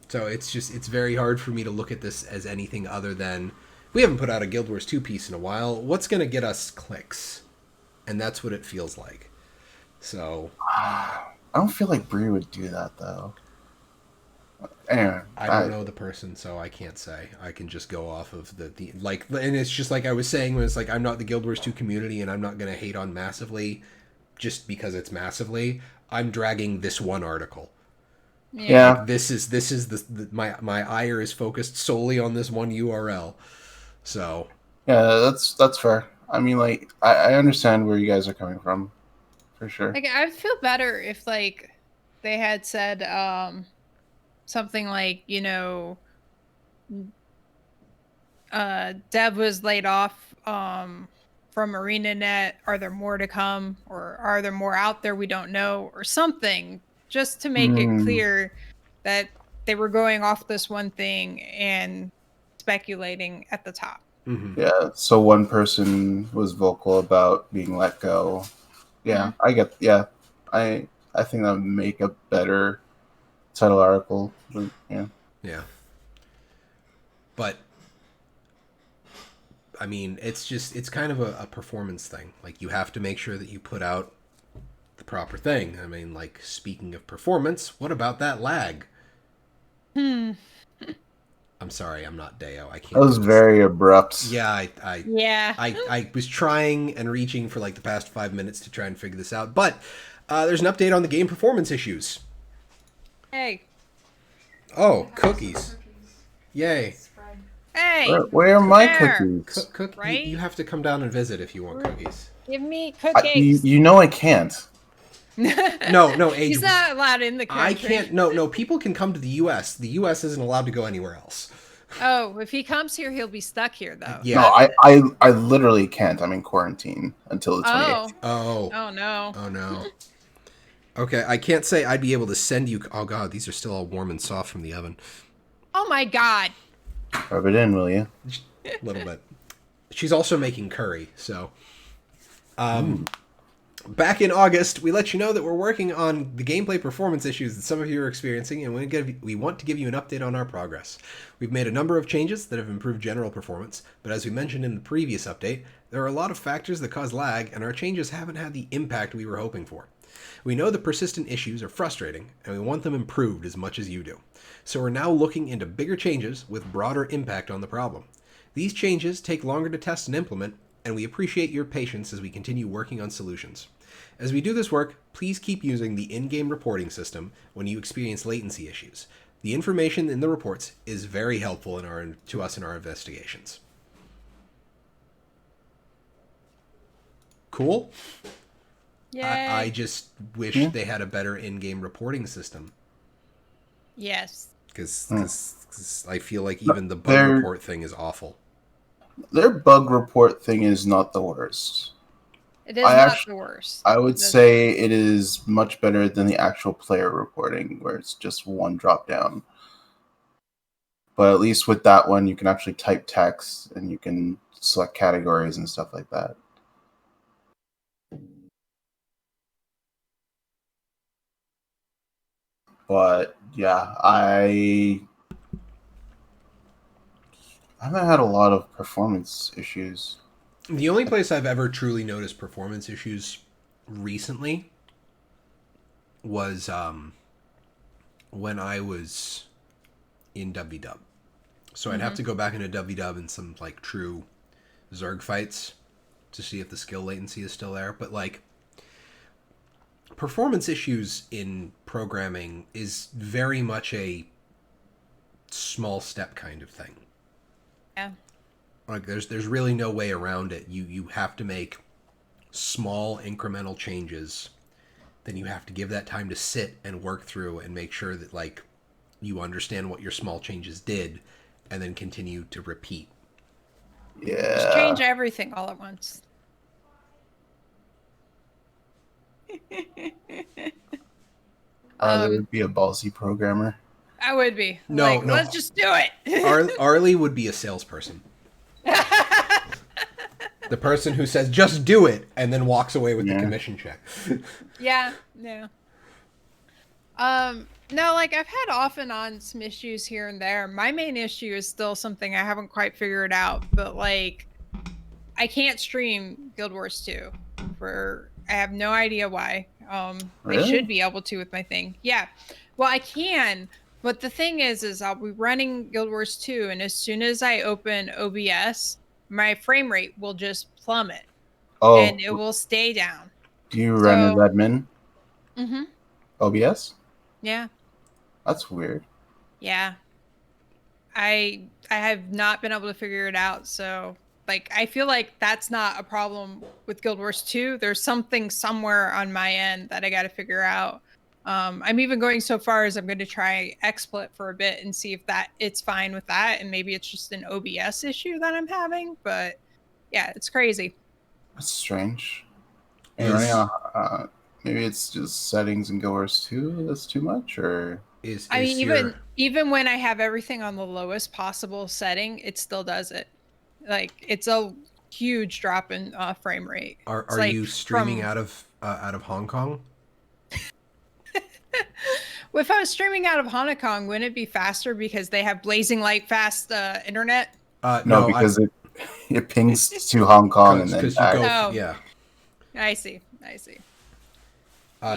So it's very hard for me to look at this as anything other than we haven't put out a Guild Wars 2 piece in a while. What's going to get us clicks? And that's what it feels like. So I don't feel like Bree would do that though. Anyway, I don't know the person, so I can't say. I can just go off of the like, and it's just like I was saying, when it's like I'm not the Guild Wars 2 community, and I'm not gonna hate on Massively just because it's Massively. I'm dragging this one article. Yeah. Like, this is my ire is focused solely on this one URL. So Yeah, that's fair. I mean, like, I understand where you guys are coming from, for sure. Like, I'd feel better if, like, they had said something like, you know, Dev was laid off from ArenaNet. Are there more to come? Or are there more out there we don't know? Or something, just to make it clear that they were going off this one thing and speculating at the top. Yeah, so one person was vocal about being let go. Yeah, I get. Yeah, I think that would make a better title article. But, yeah. yeah, but I mean, it's kind of a performance thing. Like, you have to make sure that you put out the proper thing. I mean, like, speaking of performance, what about that lag? I'm sorry, I'm not Deo. I can't. That was very abrupt. Yeah, I was trying and reaching for like the past 5 minutes to try and figure this out, but there's an update on the game performance issues. Hey. Oh, cookies! Yay! Hey. Where are my there. cookies? Right? You have to come down and visit if you want cookies. Give me cookies. You know I can't. No, Age. He's not allowed in the country. I can't. No. People can come to the U.S. The U.S. isn't allowed to go anywhere else. Oh, if he comes here, he'll be stuck here, though. Yeah. No, I literally can't. I'm in quarantine until the 28th. Oh no. Oh no. Okay, I can't say I'd be able to send you. Oh god, these are still all warm and soft from the oven. Oh my god. Rub it in, will you? A little bit. She's also making curry, so. Back in August, we let you know that we're working on the gameplay performance issues that some of you are experiencing, and we want to give you an update on our progress. We've made a number of changes that have improved general performance, but as we mentioned in the previous update, there are a lot of factors that cause lag, and our changes haven't had the impact we were hoping for. We know the persistent issues are frustrating, and we want them improved as much as you do. So we're now looking into bigger changes with broader impact on the problem. These changes take longer to test and implement, and we appreciate your patience as we continue working on solutions. As we do this work, please keep using the in-game reporting system when you experience latency issues. The information in the reports is very helpful to us in our investigations. Cool? Yay. I just wish they had a better in-game reporting system. Yes. Because I feel like even the bug report thing is awful. Their bug report thing is not the worst. It is not the worst. I would say it is much better than the actual player reporting, where it's just one drop down. But at least with that one, you can actually type text and you can select categories and stuff like that. But yeah, I haven't had a lot of performance issues. The only place I've ever truly noticed performance issues recently was when I was in WW. So I'd have to go back into WW in some like true Zerg fights to see if the skill latency is still there. But like, performance issues in programming is very much a small step kind of thing. Yeah. Like there's really no way around it. You have to make small incremental changes. Then you have to give that time to sit and work through and make sure that like you understand what your small changes did, and then continue to repeat. Yeah. Just change everything all at once. Arlie would be a ballsy programmer. I would be. No. Let's just do it. Arlie would be a salesperson. The person who says, just do it, and then walks away with the commission check. Yeah. No, like I've had off and on some issues here and there. My main issue is still something I haven't quite figured out, but like I can't stream Guild Wars 2 I have no idea why. Really? I should be able to with my thing. Yeah. Well, I can, But the thing is I'll be running Guild Wars 2, and as soon as I open OBS, my frame rate will just plummet, Oh, and it will stay down. do you run as So, admin mm-hmm. OBS? Yeah. That's weird. Yeah. I have not been able to figure it out. So, like, I feel like that's not a problem with Guild Wars 2. There's something somewhere on my end that I got to figure out. I'm even going so far as I'm going to try XSplit for a bit and see if it's fine with that, and maybe it's just an OBS issue that I'm having. But yeah, it's crazy. That's strange. Are you running on, maybe it's just settings in Guild Wars 2 that's too much, or I mean, even when I have everything on the lowest possible setting, it still does it. Like, it's a huge drop in frame rate. Are you streaming out of Hong Kong? If I was streaming out of Hong Kong, wouldn't it be faster because they have blazing light fast internet? No, because it pings to Hong Kong and then back. Yeah. I see.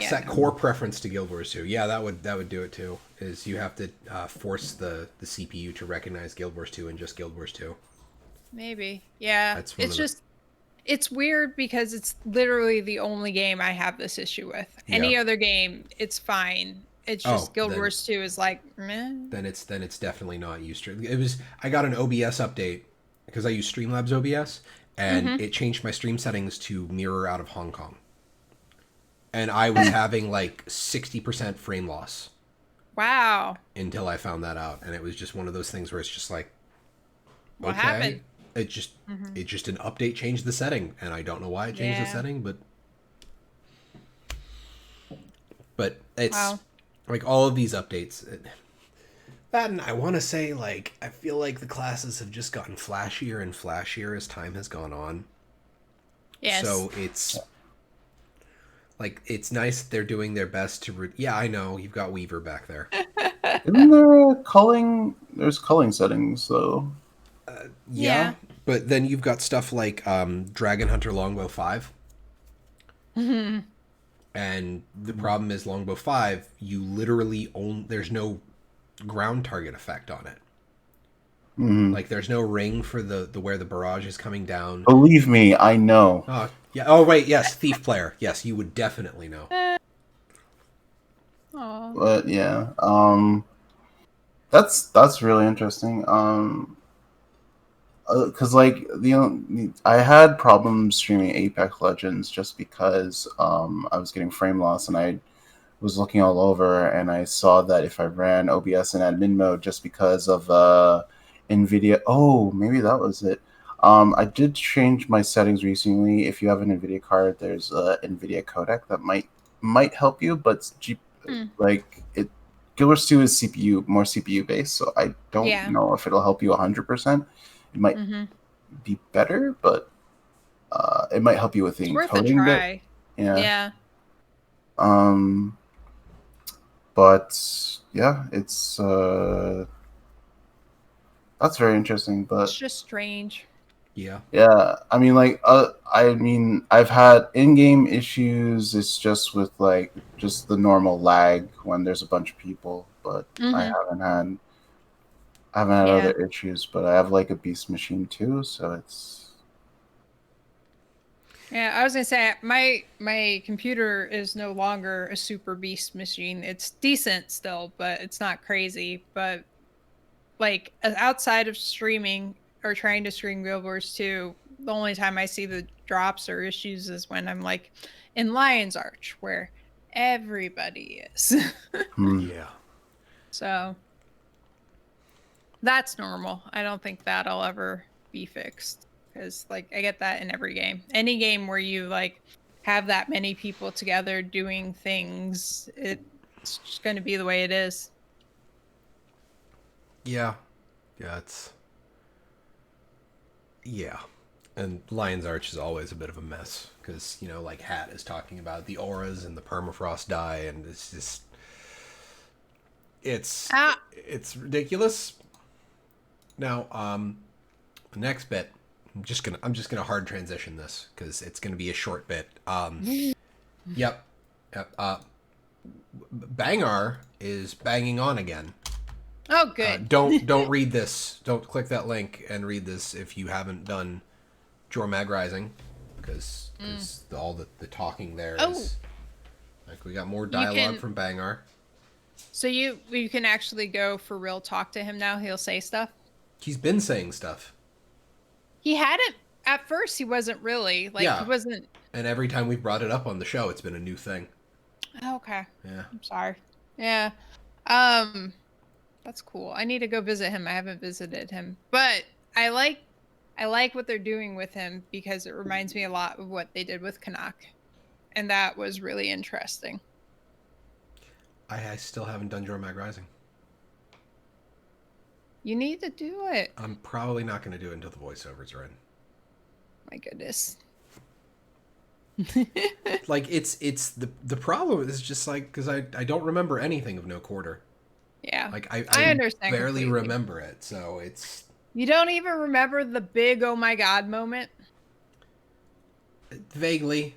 Set core preference to Guild Wars 2. Yeah, that would do it too. Is you have to force the CPU to recognize Guild Wars 2 and just Guild Wars 2. Maybe. Yeah. It's weird because it's literally the only game I have this issue with. Any other game, it's fine. It's just Guild Wars 2 is like, meh. Then it's definitely not used to. I got an OBS update because I use Streamlabs OBS, and it changed my stream settings to mirror out of Hong Kong. And I was having like 60% frame loss. Wow. Until I found that out, and it was just one of those things where it's just like, what happened? It just an update changed the setting, and I don't know why it changed the setting, but it's like all of these updates. That, and I want to say, like, I feel like the classes have just gotten flashier and flashier as time has gone on. Yes. So it's like, it's nice that they're doing their best to. Yeah, I know you've got Weaver back there. Isn't there culling? There's culling settings though. Yeah, but then you've got stuff like Dragon Hunter Longbow 5. Mm-hmm. And the problem is Longbow 5, you literally there's no ground target effect on it. Like, there's no ring for the where the barrage is coming down. Believe me, I know. Yeah. Oh wait, yes, Thief player. Yes, you would definitely know. But yeah, that's really interesting. Because like I had problems streaming Apex Legends just because I was getting frame loss, and I was looking all over, and I saw that if I ran OBS in admin mode, just because of NVIDIA. Oh, maybe that was it. I did change my settings recently. If you have an NVIDIA card, there's a NVIDIA codec that might help you, but like it. Guild Wars 2 is more CPU based, so I don't know if it'll help you 100%. It might be better, but it might help you with the encoding. Worth a try. Yeah. But yeah, it's that's very interesting. But it's just strange. Yeah. Yeah. I mean, like, I've had in-game issues. It's just with like just the normal lag when there's a bunch of people, but I haven't had other issues. But I have like a beast machine too, so it's. Yeah, I was gonna say my computer is no longer a super beast machine. It's decent still, but it's not crazy. But like, outside of streaming or trying to stream Guild Wars 2, the only time I see the drops or issues is when I'm like in Lion's Arch, where everybody is. Yeah. So that's normal. I don't think that'll ever be fixed, because like I get that in every game. Any game where you like have that many people together doing things, it's just going to be the way it is. Yeah. Yeah. And Lion's Arch is always a bit of a mess because, like Hat is talking about the auras and the permafrost die, and it's just it's ridiculous. Now, the next bit, I'm just gonna hard transition this because it's gonna be a short bit. Yep. Bangar is banging on again. Oh, good. Don't read this. Don't click that link and read this if you haven't done Jormag Rising, because all the talking there is like we got more dialogue from Bangar. So you can actually go for real talk to him now. He'll say stuff. He's been saying stuff. He hadn't at first. He wasn't really he wasn't. And every time we've brought it up on the show, it's been a new thing. Oh, okay. Yeah. I'm sorry. Yeah. That's cool. I need to go visit him. I haven't visited him, but I like what they're doing with him because it reminds me a lot of what they did with Canuck, and that was really interesting. I still haven't done Jormag Rising. You need to do it. I'm probably not going to do it until the voiceovers are in. My goodness. Like it's the problem is just like because I don't remember anything of No Quarter. Yeah. Like I understand barely completely. remember it, so it's. You don't even remember the big oh my god moment? Vaguely.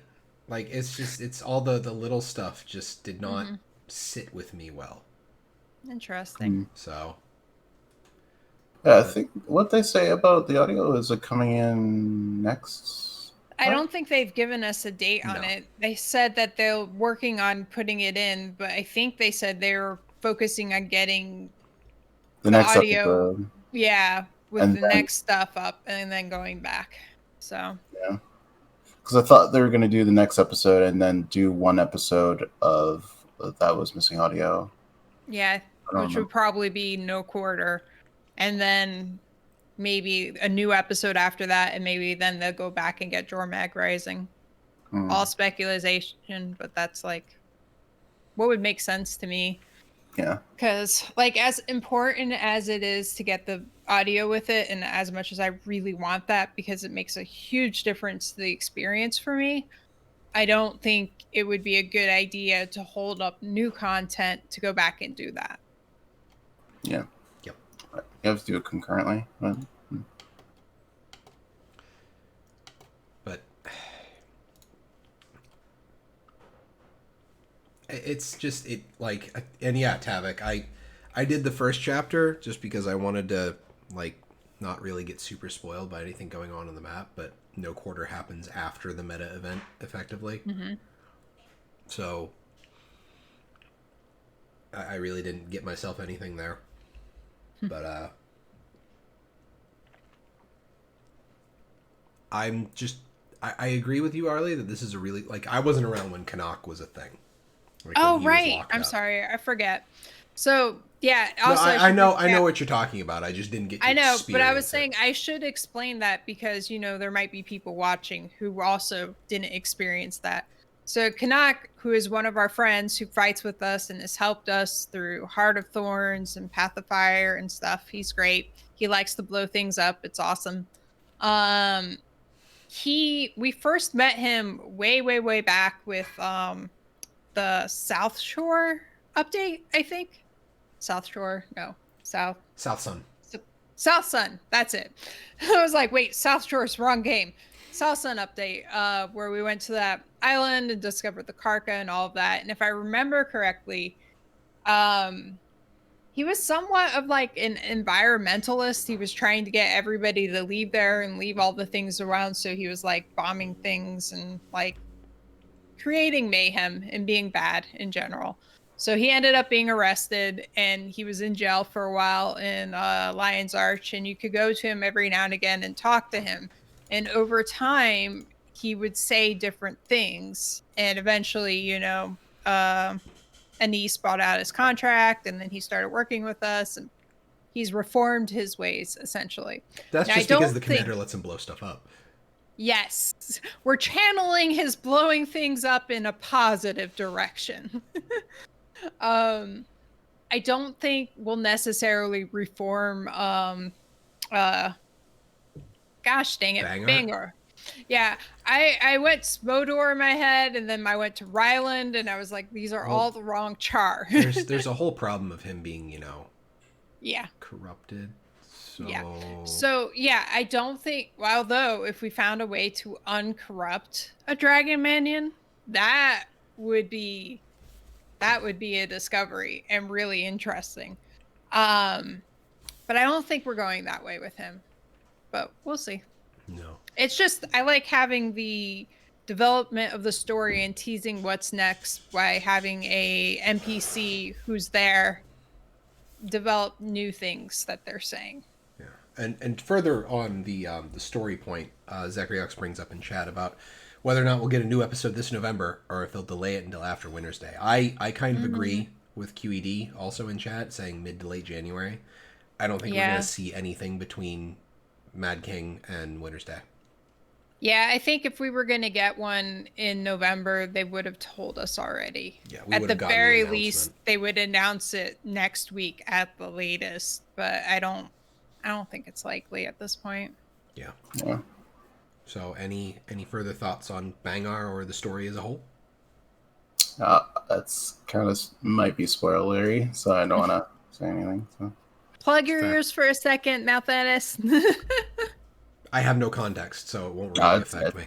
Like it's all the little stuff just did not sit with me well. Interesting. So. Yeah, I think what they say about the audio is it coming in next. I don't think they've given us a date on it. They said that they're working on putting it in, but I think they said they were focusing on getting the next audio. Episode. Yeah, with the next stuff up and then going back. So. Yeah. Because I thought they were going to do the next episode and then do one episode of that was missing audio. Yeah, which would probably be No Quarter. And then maybe a new episode after that, and maybe then they'll go back and get Jormag Rising. All speculation, but that's like what would make sense to me. Yeah. Because like as important as it is to get the audio with it, and as much as I really want that because it makes a huge difference to the experience for me, I don't think it would be a good idea to hold up new content to go back and do that. Yeah. Yep. You have to do it concurrently. But it's just and yeah, Tavik, I did the first chapter just because I wanted to like not really get super spoiled by anything going on the map, but No Quarter happens after the meta event effectively. So I really didn't get myself anything there. But I'm just I agree with you, Arlie, that this is a really like I wasn't around when Canuck was a thing. Like, oh right, I'm sorry, I forget. So yeah, also no, I know what you're talking about. I just didn't get to I know, but I was it. saying I should explain that because there might be people watching who also didn't experience that. So Canuck, who is one of our friends who fights with us and has helped us through Heart of Thorns and Path of Fire and stuff. He's great. He likes to blow things up. It's awesome. We first met him way back with the South Shore update, I think. South Shore? No. South Sun. South Sun. That's it. I was like, wait, South Shore's wrong game. South Sun update, where we went to that island and discovered the Karka and all of that. And if I remember correctly, he was somewhat of like an environmentalist. He was trying to get everybody to leave there and leave all the things around. So he was like bombing things and like creating mayhem and being bad in general. So he ended up being arrested and he was in jail for a while in Lion's Arch, and you could go to him every now and again and talk to him. And over time, he would say different things. And eventually, Anise bought out his contract, and then he started working with us, and he's reformed his ways, essentially. That's now, just because the commander lets him blow stuff up. Yes. We're channeling his blowing things up in a positive direction. I don't think we'll necessarily reform gosh dang it, Bangar. Yeah, I went Smodor in my head, and then I went to Ryland, and I was like, these are all the wrong char. there's a whole problem of him being, yeah, corrupted. So yeah, I don't think. Although if we found a way to uncorrupt a Dragon Minion, that would be a discovery and really interesting. But I don't think we're going that way with him. But we'll see. No. It's just I like having the development of the story and teasing what's next by having a NPC who's there develop new things that they're saying. Yeah, and further on the story point, Zacharyox brings up in chat about whether or not we'll get a new episode this November or if they'll delay it until after Winter's Day. I kind of agree with QED also in chat saying mid to late January. I don't think we're going to see anything between Mad King and Winter's Day. Yeah, I think if we were going to get one in November, they would have told us already. Yeah, at the very least, they would announce it next week at the latest. But I don't think it's likely at this point. Yeah. So, any further thoughts on Bangar or the story as a whole? That's kind of might be spoilery, so I don't want to say anything. So. Plug your ears for a second, Malthanis. I have no context, so it won't really affect me.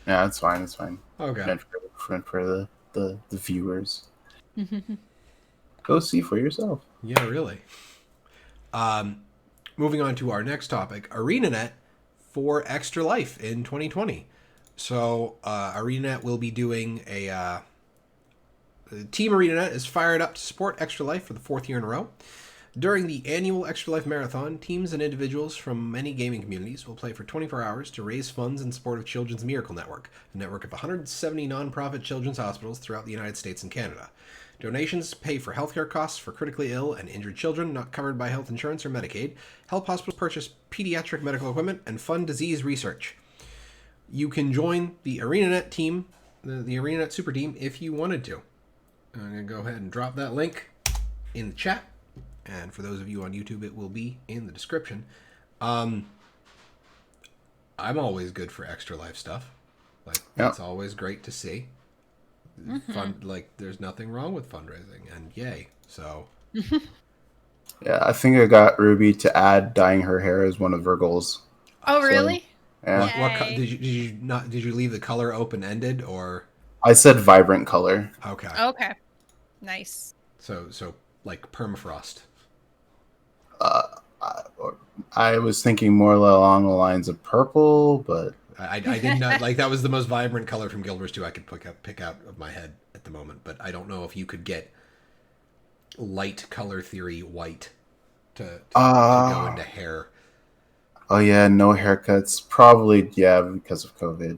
Yeah, it's fine. It's fine. Okay. Meant for the viewers. Go see for yourself. Yeah, really. Moving on to our next topic, ArenaNet for Extra Life in 2020. So, ArenaNet will be doing Team ArenaNet is fired up to support Extra Life for the 4th year in a row. During the annual Extra Life Marathon, teams and individuals from many gaming communities will play for 24 hours to raise funds in support of Children's Miracle Network, a network of 170 nonprofit children's hospitals throughout the United States and Canada. Donations pay for healthcare costs for critically ill and injured children not covered by health insurance or Medicaid, help hospitals purchase pediatric medical equipment, and fund disease research. You can join the ArenaNet team, the ArenaNet Super Team, if you wanted to. I'm going to go ahead and drop that link in the chat. And for those of you on YouTube, it will be in the description. I'm always good for Extra Life stuff. Like, it's always great to see. Fun, like, there's nothing wrong with fundraising, and yay. So. Yeah, I think I got Ruby to add dyeing her hair as one of her goals. Oh, really? Yeah. What did you leave the color open ended or? I said vibrant color. Okay. Okay. Nice. So like permafrost. I was thinking more along the lines of purple, but I did not like that was the most vibrant color from Guild Wars 2 I could pick out of my head at the moment, but I don't know if you could get light color theory white to go into hair. Oh yeah, no haircuts. Probably because of COVID.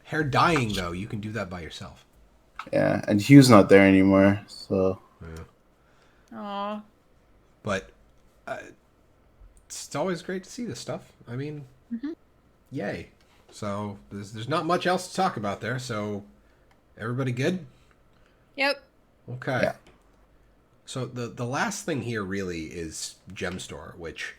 Hair dyeing though, you can do that by yourself. Yeah, and Hugh's not there anymore, so. Yeah. Aww. But it's always great to see this stuff. I mean, yay. So there's not much else to talk about there. So everybody good? Yep. Okay. Yeah. So the last thing here really is Gemstore, which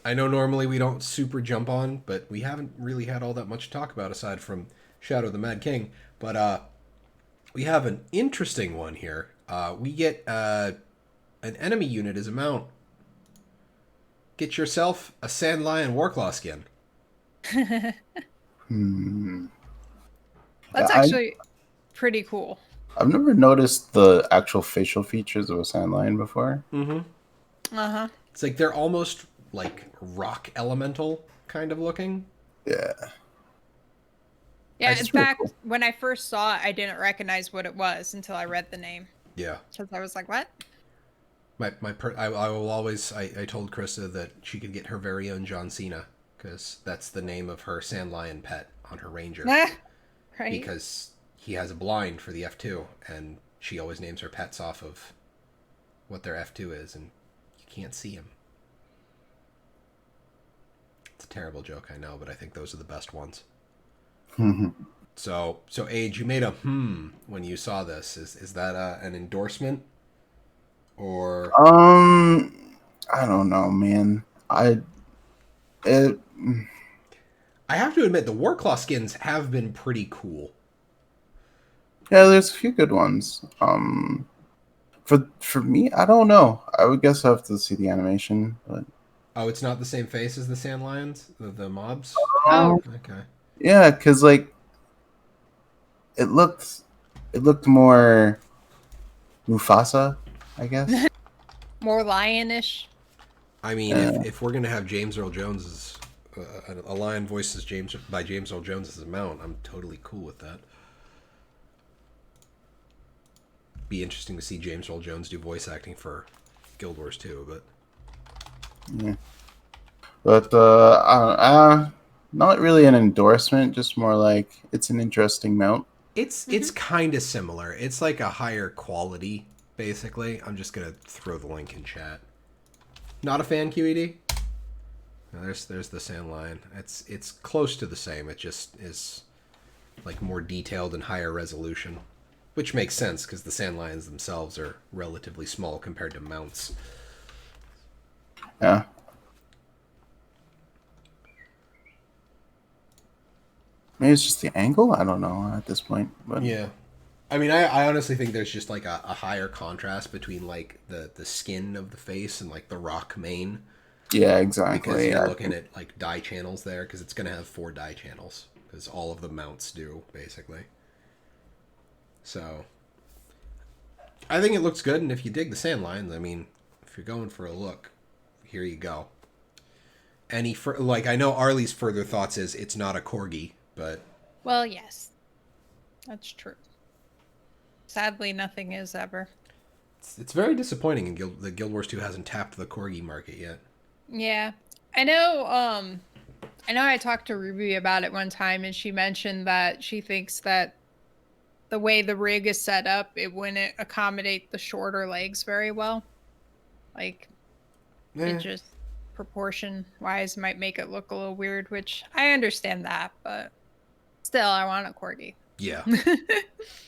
I know normally we don't super jump on, but we haven't really had all that much to talk about aside from Shadow of the Mad King. But we have an interesting one here. We get an enemy unit as a mount. Get yourself a Sandlion Warclaw skin. That's actually pretty cool. I've never noticed the actual facial features of a Sandlion before. It's like they're almost like rock elemental kind of looking. Yeah. Yeah, in fact, when I first saw it, I didn't recognize what it was until I read the name. Yeah. Because I was like, what? I will always, I told Krista that she could get her very own John Cena, because that's the name of her Sandlion pet on her Ranger. Right. Because he has a blind for the F2, and she always names her pets off of what their F2 is, and you can't see him. It's a terrible joke, I know, but I think those are the best ones. So Age, you made a when you saw this. Is that an endorsement? Or I don't know, man. I have to admit the Warclaw skins have been pretty cool. Yeah, there's a few good ones. For me, I don't know. I would guess I have to see the animation, but it's not the same face as the Sandlions, the mobs. Oh, okay. Yeah, because like it looked more Mufasa, I guess. More lionish. I mean, if we're gonna have James Earl Jones's a lion voices by James Earl Jones as a mount, I'm totally cool with that. Be interesting to see James Earl Jones do voice acting for Guild Wars 2, but Yeah. But not really an endorsement, just more like it's an interesting mount. it's kind of similar. It's like a higher quality, basically. I'm just gonna throw the link in chat. Not a fan, QED. No, there's the sand lion. It's close to the same. It just is like more detailed and higher resolution, which makes sense because the sand lions themselves are relatively small compared to mounts. Yeah. Maybe it's just the angle. I don't know at this point. But Yeah. I mean, I honestly think there's just like a higher contrast between like the skin of the face and like the rock mane. Yeah, exactly. Because you're looking at like dye channels there, because it's going to have 4 dye channels, because all of the mounts do, basically. So, I think it looks good, and if you dig the sand lions, I mean, if you're going for a look, here you go. Like, I know Arlie's further thoughts is it's not a corgi, but... Well, yes. That's true. Sadly, nothing is ever. It's very disappointing in Guild Wars 2 hasn't tapped the corgi market yet. Yeah. I know I talked to Ruby about it one time, and she mentioned that she thinks that the way the rig is set up, it wouldn't accommodate the shorter legs very well. Like, it just proportion-wise might make it look a little weird, which I understand that, but still, I want a corgi. Yeah.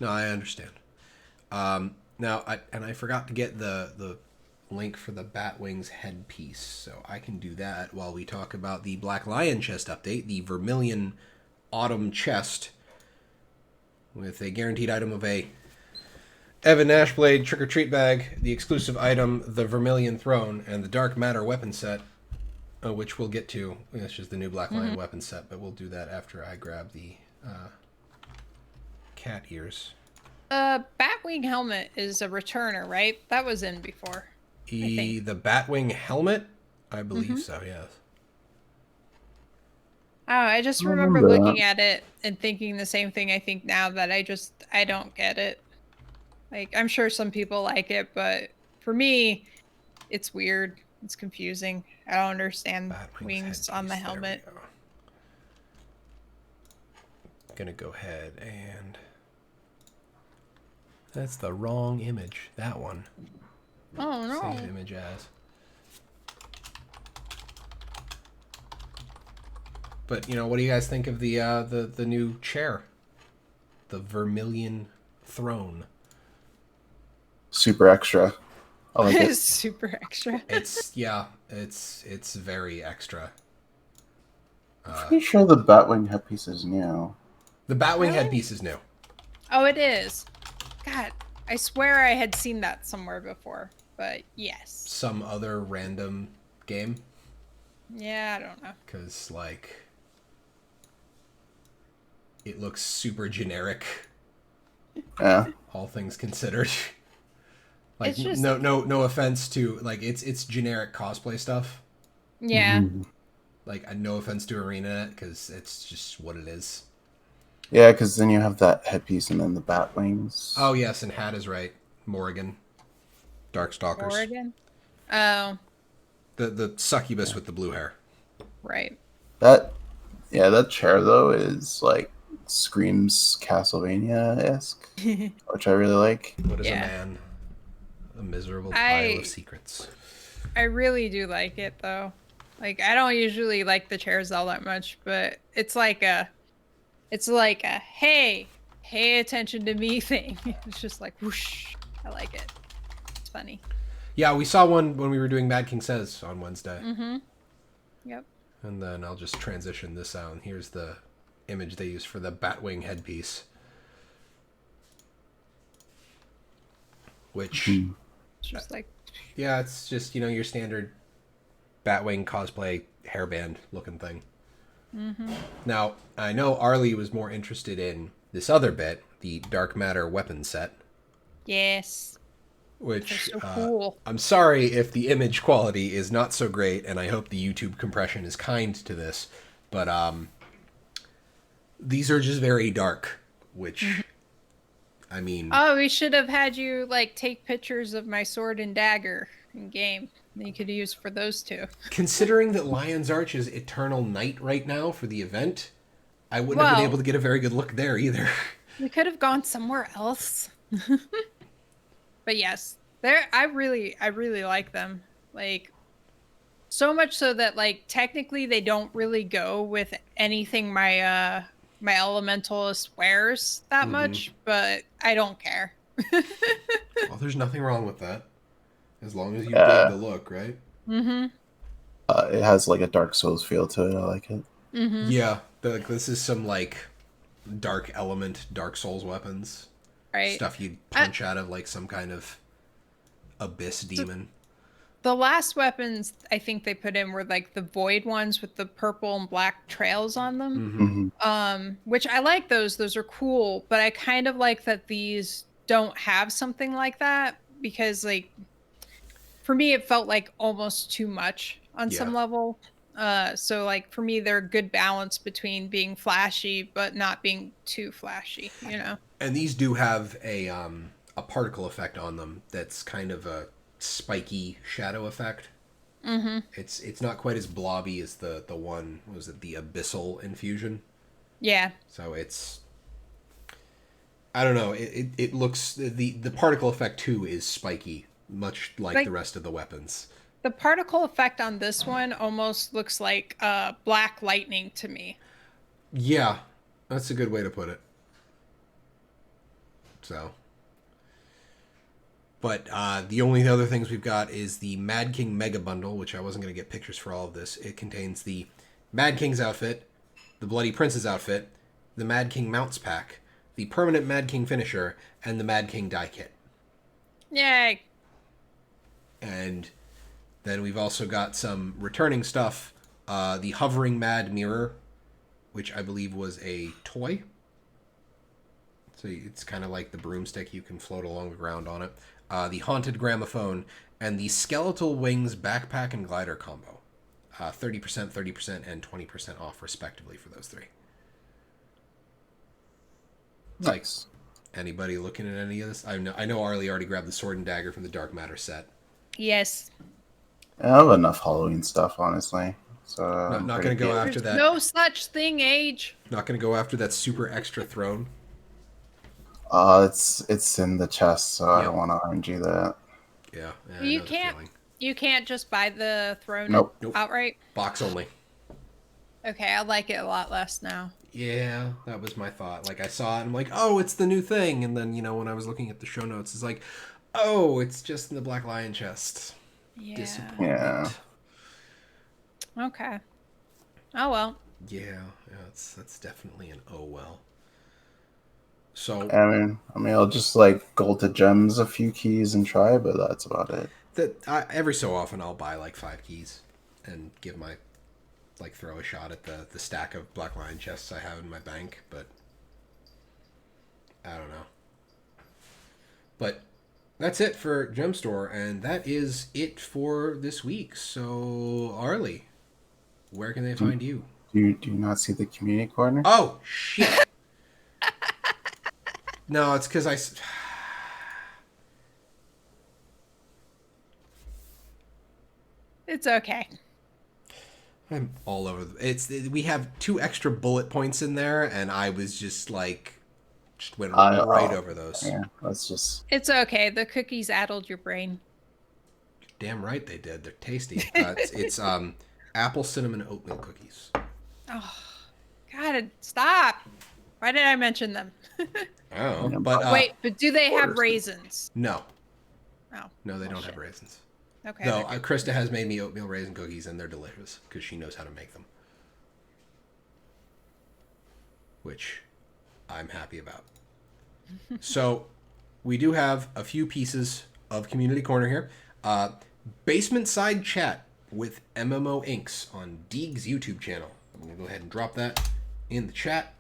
No, I understand. Now, I forgot to get the link for the Batwings headpiece, so I can do that while we talk about the Black Lion chest update, the Vermilion Autumn chest, with a guaranteed item of a Evan Ashblade trick-or-treat bag, the exclusive item, the Vermilion Throne, and the Dark Matter weapon set, which we'll get to. That's just the new Black Lion weapon set, but we'll do that after I grab the cat ears. Batwing helmet is a returner, right? That was in before. The Batwing helmet? I believe so, yes. Oh, I just remember looking at it and thinking the same thing I think now, that I don't get it. Like, I'm sure some people like it, but for me, it's weird. It's confusing. I don't understand wings on the helmet. I'm gonna go ahead and... That's the wrong image. That one. Oh, no. Save image as. But, you know, what do you guys think of the new chair? The Vermilion Throne. Super extra. I like it. Super extra. It's very extra. Pretty sure the Batwing headpiece is new. The Batwing headpiece is new. Oh, it is. God, I swear I had seen that somewhere before, but yes. Some other random game? Yeah, I don't know. Because, like, it looks super generic. Yeah. All things considered. Like, it's just... no offense to, like, it's generic cosplay stuff. Yeah. Like, no offense to ArenaNet, because it's just what it is. Yeah, because then you have that headpiece and then the bat wings. Oh, yes, and Hat is right. Morrigan. Darkstalkers. Morrigan? Oh. The succubus with the blue hair. Right. That chair, though, is, like, screams Castlevania-esque, which I really like. What is a man? A miserable pile of secrets. I really do like it, though. Like, I don't usually like the chairs all that much, but it's like a hey, pay attention to me thing. It's just like whoosh. I like it. It's funny. Yeah, we saw one when we were doing Mad King Says on Wednesday. Yep. And then I'll just transition this out. And here's the image they use for the Batwing headpiece. Which... It's just like... Yeah, it's just, you know, your standard Batwing cosplay hairband looking thing. Now, I know Arlie was more interested in this other bit, the Dark Matter weapon set. Yes. which They're so cool. I'm sorry if the image quality is not so great, and I hope the YouTube compression is kind to this, but these are just very dark, which, I mean... Oh, we should have had you, like, take pictures of my sword and dagger in game that you could use for those two. Considering that Lion's Arch is Eternal Night right now for the event, I wouldn't have been able to get a very good look there either. We could have gone somewhere else. But yes, I really like them. Like, so much so that, like, technically they don't really go with anything my my elementalist wears that much, but I don't care. Well, there's nothing wrong with that. As long as you dig the look, right? Mm-hmm. It has like a Dark Souls feel to it. I like it. Mm-hmm. Yeah, this is some like dark element, Dark Souls weapons. Right. Stuff you'd punch out of like some kind of abyss demon. The last weapons I think they put in were like the void ones with the purple and black trails on them. Which I like those. Those are cool, but I kind of like that these don't have something like that because, like, for me it felt like almost too much on some level. So like for me they're a good balance between being flashy but not being too flashy, you know. And these do have a particle effect on them that's kind of a spiky shadow effect. It's not quite as blobby as the one, what was it, the abyssal infusion? Yeah. So it's, I don't know, it looks, the particle effect too is spiky, much like the rest of the weapons. The particle effect on this one almost looks like black lightning to me. Yeah, that's a good way to put it. So, but the only other things we've got is the Mad King Mega Bundle, which I wasn't going to get pictures for all of this. It contains the Mad King's outfit, the Bloody Prince's outfit, the Mad King Mounts Pack, the Permanent Mad King Finisher, and the Mad King Die Kit. Yay! And then we've also got some returning stuff. The Hovering Mad Mirror, which I believe was a toy. So it's kind of like the broomstick. You can float along the ground on it. The Haunted Gramophone, and the Skeletal Wings Backpack and Glider combo. 30%, 30%, and 20% off, respectively, for those three. Nice. Anybody looking at any of this? I know Arlie already grabbed the Sword and Dagger from the Dark Matter set. Yes. I have enough Halloween stuff, honestly. So not going to go after that. No such thing, Age. Not going to go after that super extra throne. It's in the chest, so I don't want to RNG that. Yeah. You can't just buy the throne outright? Box only. Okay, I like it a lot less now. Yeah, that was my thought. Like, I saw it, and I'm like, oh, it's the new thing. And then, when I was looking at the show notes, it's like, oh, it's just in the Black Lion chest. Yeah. Disappointment. Yeah. Okay. Oh, well. Yeah, that's definitely an oh, well. So I mean, I'll just like gold to gems a few keys and try, but that's about it. Every so often I'll buy like 5 keys and give my throw a shot at the stack of Black Lion chests I have in my bank, but I don't know. But that's it for Gemstore, and that is it for this week. So Arlie, where can they find you? Do you not see the community corner? Oh shit. No, it's because It's okay. I'm all over. We have 2 extra bullet points in there, and I was just went right over those. Yeah, that's just. It's okay. The cookies addled your brain. Damn right they did. They're tasty. It's apple cinnamon oatmeal cookies. Oh, God, stop! Why did I mention them? Oh, but wait, but do they have raisins? No. Oh, no, they don't have raisins. Okay. Though Krista has made me oatmeal raisin cookies, and they're delicious because she knows how to make them, which I'm happy about. So we do have a few pieces of community corner here. Basementside Chat with MMOINKS on Deeg's YouTube channel. I'm gonna go ahead and drop that in the chat.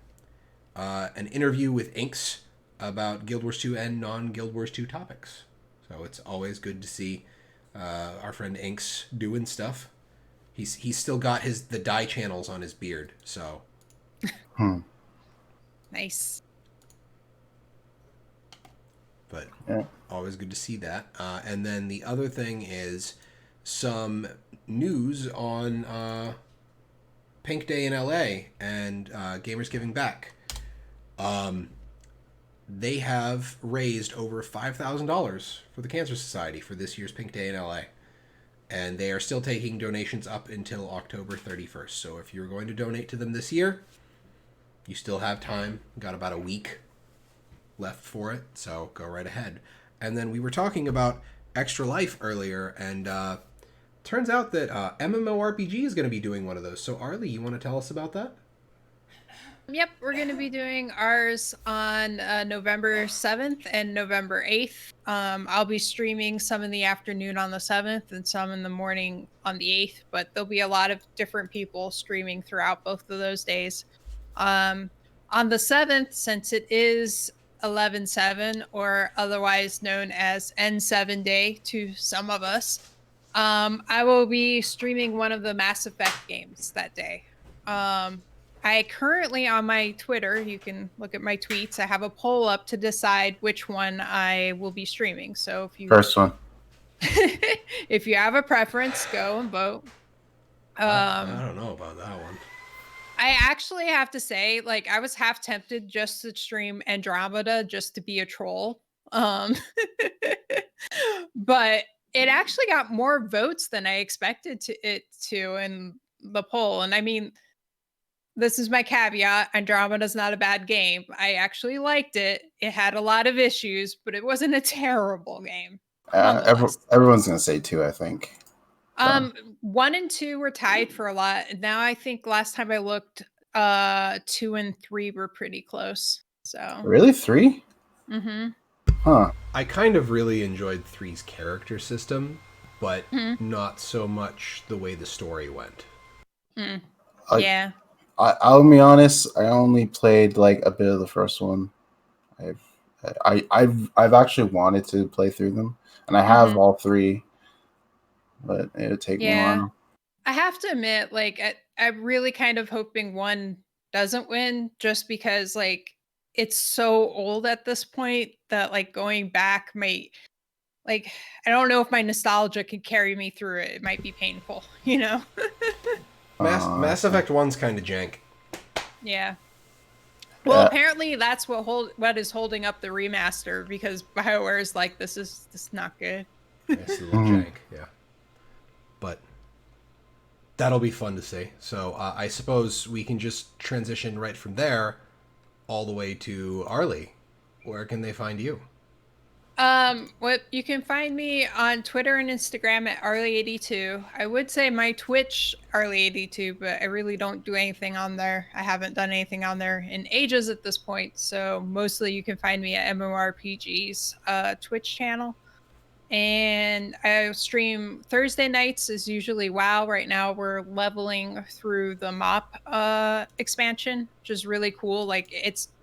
An interview with Inks about Guild Wars 2 and non-Guild Wars 2 topics. So it's always good to see our friend Inks doing stuff. He's still got the dye channels on his beard, so Nice. But Yeah. always good to see that. And then the other thing is some news on Pink Day in LA and Gamers Giving Back. They have raised over $5,000 for the Cancer Society for this year's Pink Day in LA. And they are still taking donations up until October 31st. So if you're going to donate to them this year, you still have time. Got about a week left for it, so go right ahead. And then we were talking about Extra Life earlier, and turns out that MMORPG is going to be doing one of those. So Arlie, you want to tell us about that? Yep, we're going to be doing ours on November 7th and November 8th. I'll be streaming some in the afternoon on the 7th and some in the morning on the 8th, but there'll be a lot of different people streaming throughout both of those days. On the 7th, since it is 11/7, or otherwise known as N7 Day to some of us, I will be streaming one of the Mass Effect games that day. I currently on my Twitter, you can look at my tweets, I have a poll up to decide which one I will be streaming. So if you First one. if you have a preference, go and vote. I don't know about that one. I actually have to say, like, I was half tempted just to stream Andromeda just to be a troll. But it actually got more votes than I expected it to in the poll. And I mean, this is my caveat. Andromeda's not a bad game. I actually liked it. It had a lot of issues, but it wasn't a terrible game. Everyone's gonna say 2, I think. 1 and 2 were tied for a lot. Now I think last time I looked, 2 and 3 were pretty close. So Really, 3? Mm-hmm. Huh. I kind of really enjoyed 3's character system, but Mm-hmm. not so much the way the story went. Yeah. I'll be honest. I only played like a bit of the first one. I've actually wanted to play through them, and I have all 3, but it would take me a while. I have to admit, like, I'm really kind of hoping 1 doesn't win, just because, like, it's so old at this point that, like, going back might, like, I don't know if my nostalgia could carry me through it. It might be painful, you know? Mass Effect 1's kind of jank. Yeah. Well, apparently that's what is holding up the remaster, because BioWare is like, this is not good. It's a little jank, yeah. But that'll be fun to see. So I suppose we can just transition right from there all the way to Arlie. Where can they find you? You can find me on Twitter and Instagram at Arlie82. I would say my Twitch Arlie82, but I really don't do anything on there. I haven't done anything on there in ages at this point, so mostly you can find me at MMORPG's Twitch channel. And I stream Thursday nights is usually WoW. Right now we're leveling through the MOP expansion, which is really cool. Like,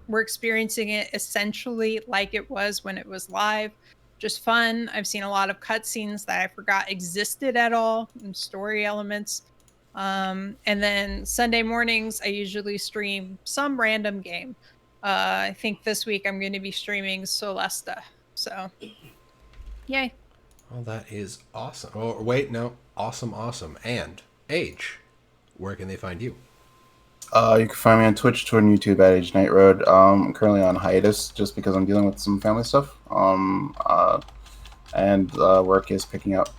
we're experiencing it essentially like it was when it was live. Just fun. I've seen a lot of cutscenes that I forgot existed at all, and story elements. And then Sunday mornings, I usually stream some random game. I think this week I'm going to be streaming Solesta. So, yay. Well, that is awesome. Oh, wait, no. Awesome. And Age, where can they find you? You can find me on Twitch, Twitter, and YouTube at Age Night Road. I'm currently on hiatus just because I'm dealing with some family stuff. And work is picking up.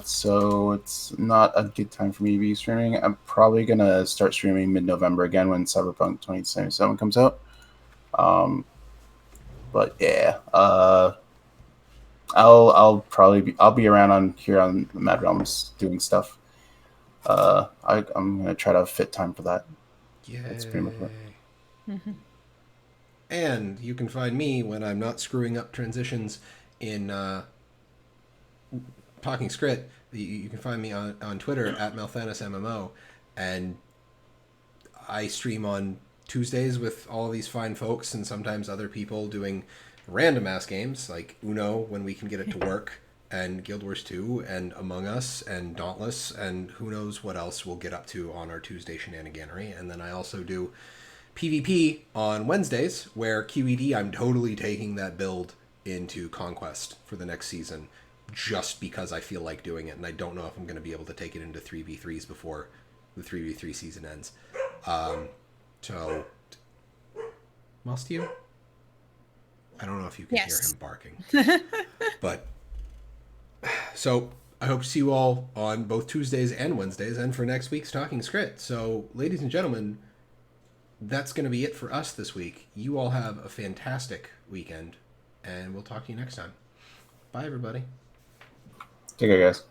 So it's not a good time for me to be streaming. I'm probably gonna start streaming mid-November again when Cyberpunk 2077 comes out. But yeah, I'll be around on the Mad Realms doing stuff. I'm gonna try to fit time for that. Yeah. That's pretty much it. And you can find me when I'm not screwing up transitions in Talking Skritt. You can find me on Twitter at MelthanusMMO, and I stream on Tuesdays with all these fine folks and sometimes other people doing random ass games like Uno when we can get it to work, and Guild Wars 2, and Among Us, and Dauntless, and who knows what else we'll get up to on our Tuesday shenaniganery. And then I also do PvP on Wednesdays, where QED, I'm totally taking that build into Conquest for the next season, just because I feel like doing it, and I don't know if I'm going to be able to take it into 3v3s before the 3v3 season ends. So, must you? I don't know if you can hear him barking. But, so, I hope to see you all on both Tuesdays and Wednesdays, and for next week's Talking Skritt. So, ladies and gentlemen, that's going to be it for us this week. You all have a fantastic weekend, and we'll talk to you next time. Bye, everybody. Take care, guys.